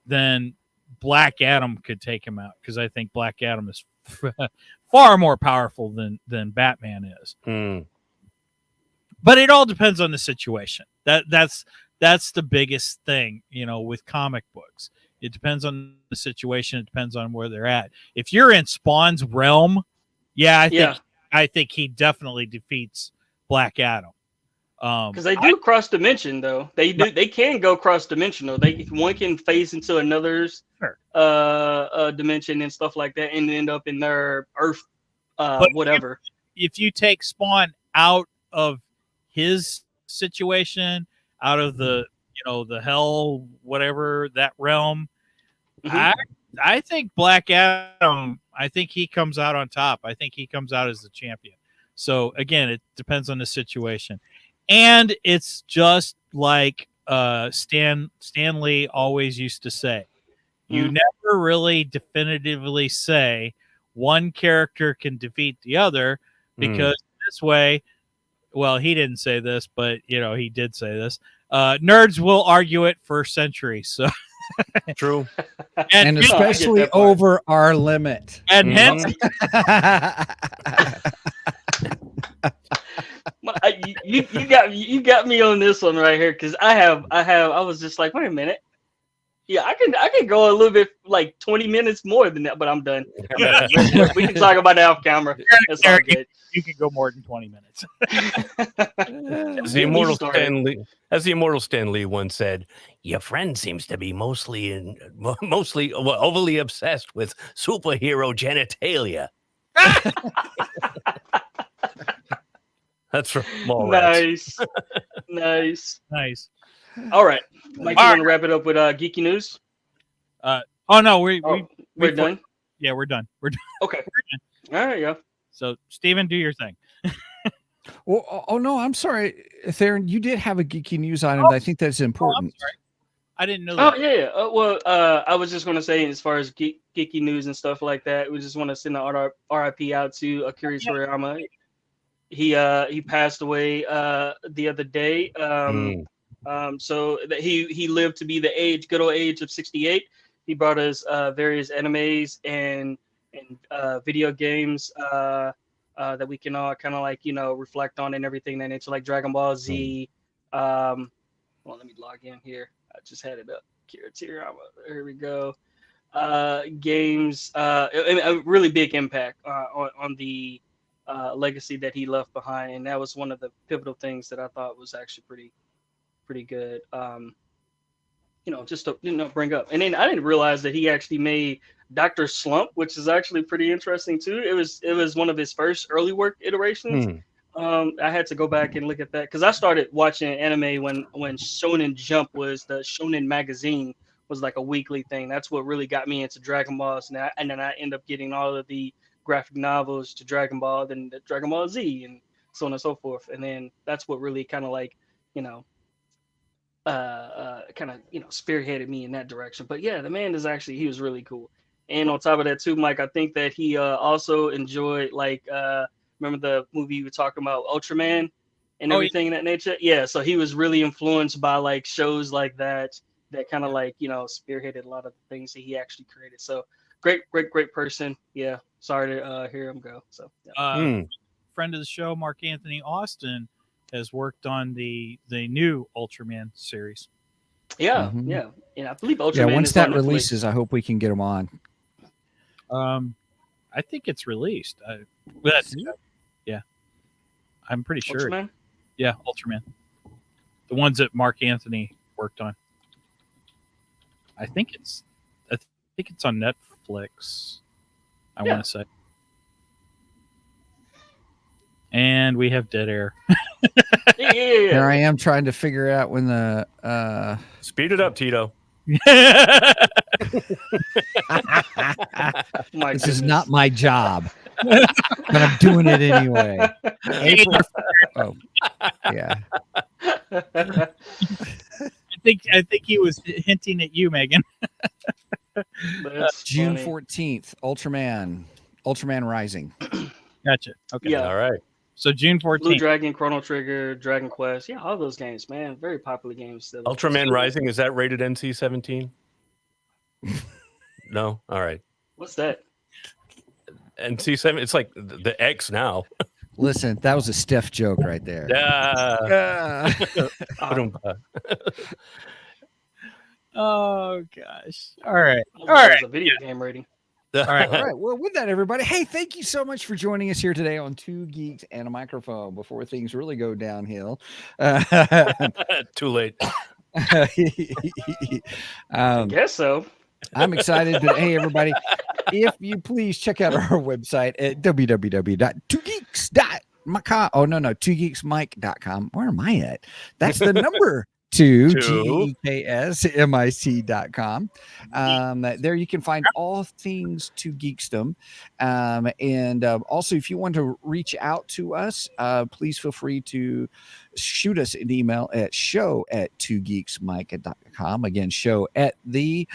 then Black Adam could take him out, because I think Black Adam is far more powerful than Batman is. But it all depends on the situation. That's the biggest thing, you know, with comic books. It depends on the situation. It depends on where they're at. If you're in Spawn's realm, I think he definitely defeats Black Adam. Because they do cross dimension, though. They can go cross dimensional. One can phase into another's dimension and stuff like that, and end up in their Earth, whatever. If you take Spawn out of his situation, out of the the hell, whatever, that realm, I think Black Adam, I think he comes out on top. I think he comes out as the champion. So again, it depends on the situation. And it's just like Stan Lee always used to say, you never really definitively say one character can defeat the other, because this way, well, he didn't say this, but he did say this. Nerds will argue it for centuries. So true, and especially over our limit. And hence, you got me on this one right here, because I was just like, wait a minute. Yeah, I can go a little bit, like 20 minutes more than that, but I'm done. We can talk about it off camera. That's all good. You can go more than 20 minutes. As the immortal Stan Lee once said, your friend seems to be mostly overly obsessed with superhero genitalia. That's from Mallrats. Nice. All right, Mike, you want to wrap it up with geeky news? We're done. Yeah, we're done. Okay. All right, yeah. So, Steven, do your thing. Well, no, I'm sorry, Theron. You did have a geeky news item. I think that's important. I'm sorry. I didn't know that. Oh, yeah. I was just going to say, as far as geeky news and stuff like that, we just want to send an RIP out to Akira Toriyama. He passed away the other day. So that he lived to be the good old age of 68. He brought us various animes and video games that we can all kind of like reflect on and everything. And it's like Dragon Ball Z. Well, let me log in here. I just had it up. Akira Toriyama. Here we go. Games. A really big impact on the legacy that he left behind, and that was one of the pivotal things that I thought was actually pretty good. Just to bring up. And then I didn't realize that he actually made Dr. Slump, which is actually pretty interesting too. It was one of his first early work iterations. I had to go back and look at that, because I started watching anime when Shonen Jump was the Shonen magazine, was like a weekly thing. That's what really got me into Dragon Balls, and then I end up getting all of the graphic novels to Dragon Ball, then the Dragon Ball Z, and so on and so forth. And then that's what really kind of like, you know, kind of, you know, spearheaded me in that direction. But yeah, the man is actually, he was really cool. And on top of that too, Mike, I think that he also enjoyed like remember the movie you were talking about, Ultraman and everything in that nature? Yeah, so he was really influenced by like shows like that kind of like, you know, spearheaded a lot of the things that he actually created. So great person. Yeah, sorry to hear him go. So yeah. Friend of the show, Mark Anthony Austin, has worked on the new Ultraman series. Yeah, yeah, and I believe Ultraman. Yeah, once is that on releases, Netflix. I hope we can get him on. I think it's released. Yeah, I'm pretty sure. Ultraman? Yeah, Ultraman. The ones that Mark Anthony worked on. I think it's on Netflix. I want to say. And we have dead air. Yeah. Here I am trying to figure out when the Speed it up, Tito. this is not my job, but I'm doing it anyway. April. Oh, yeah. I think he was hinting at you, Megan. June 14th, Ultraman Rising. Gotcha. Okay. Yeah. All right. So June 14th. Blue Dragon, Chrono Trigger, Dragon Quest. Yeah, all those games, man. Very popular games still. Ultraman Rising, is that rated NC-17? No? All right. What's that? NC-7, it's like the X now. Listen, that was a Steph joke right there. Yeah. Oh gosh. All right. All right. It's a video game rating. All right. All right. Well, with that, everybody, hey, thank you so much for joining us here today on Two Geeks and a Microphone before things really go downhill. Too late. I guess so. I'm excited. Hey, everybody, if you please check out our website at www.twogeeks.com. Oh, no, twogeeksmic.com. Where am I at? That's the number. GEKSMIC.com. There you can find all things to Geeksdom. And also, if you want to reach out to us, please feel free to shoot us an email at show@twogeeksmic.com. Again, show at the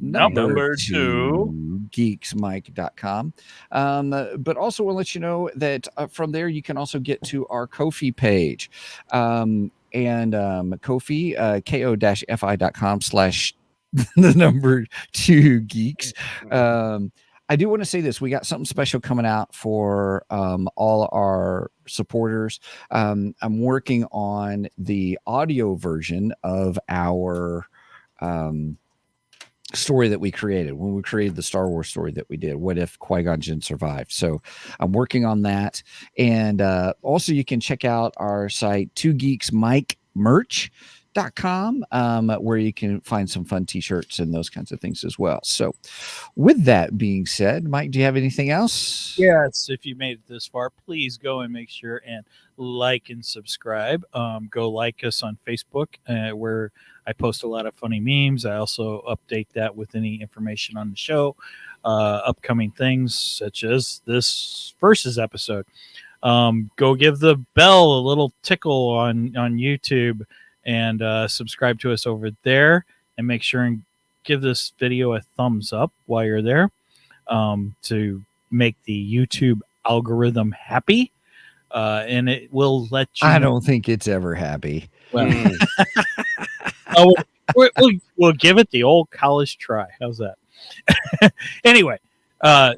number 2 geeksmic.com. But also we'll let you know that from there you can also get to our Ko-fi page. And Ko-fi, ko-fi.com/2geeks. I do want to say this. We got something special coming out for all our supporters. I'm working on the audio version of our story that we created when we created the Star Wars story that we did. What if Qui-Gon Jinn survived? So I'm working on that. And also you can check out our site, twogeeksmicmerch.com, where you can find some fun t-shirts and those kinds of things as well. So with that being said, Mike, do you have anything else? Yes. If you made it this far, please go and make sure and like and subscribe. Go like us on Facebook, where I post a lot of funny memes. I also update that with any information on the show, upcoming things such as this Versus episode. Go give the bell a little tickle on YouTube and subscribe to us over there, and make sure and give this video a thumbs up while you're there, to make the YouTube algorithm happy. And it will let you. I don't think it's ever happy. Well, we'll give it the old college try. How's that? Anyway,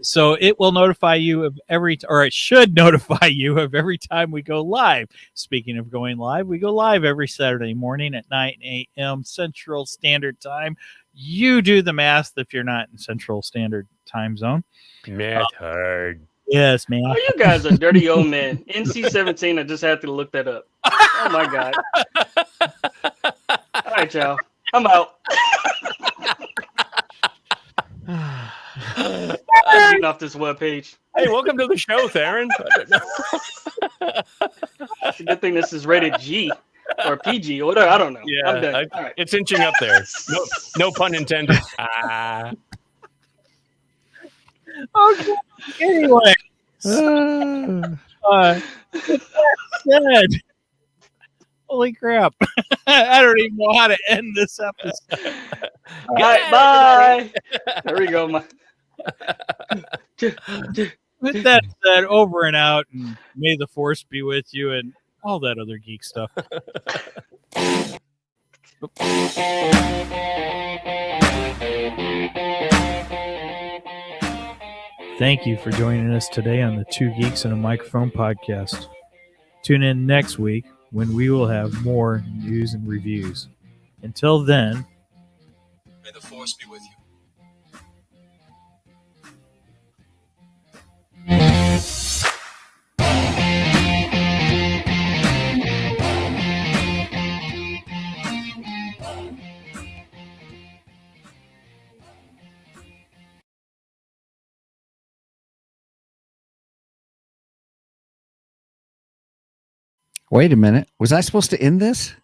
so it will notify you of it should notify you of every time we go live. Speaking of going live, we go live every Saturday morning at 9 a.m. Central Standard Time. You do the math if you're not in Central Standard Time Zone. Math hard. Yes, man. Oh, you guys are dirty old men. NC-17, I just had to look that up. Oh, my God. All right, y'all. I'm out. I'm getting off this webpage. Hey, welcome to the show, Theron. It's a good thing this is rated G or PG or whatever. I don't know. Yeah, I'm done. All right. It's inching up there. No pun intended. Okay. Anyway, with that said, holy crap. I don't even know how to end this episode. All right, bye. There we go. With that said, over and out, and may the force be with you, and all that other geek stuff. Thank you for joining us today on the Two Geeks and a Microphone podcast. Tune in next week when we will have more news and reviews. Until then, May the force be with you. Wait a minute. Was I supposed to end this?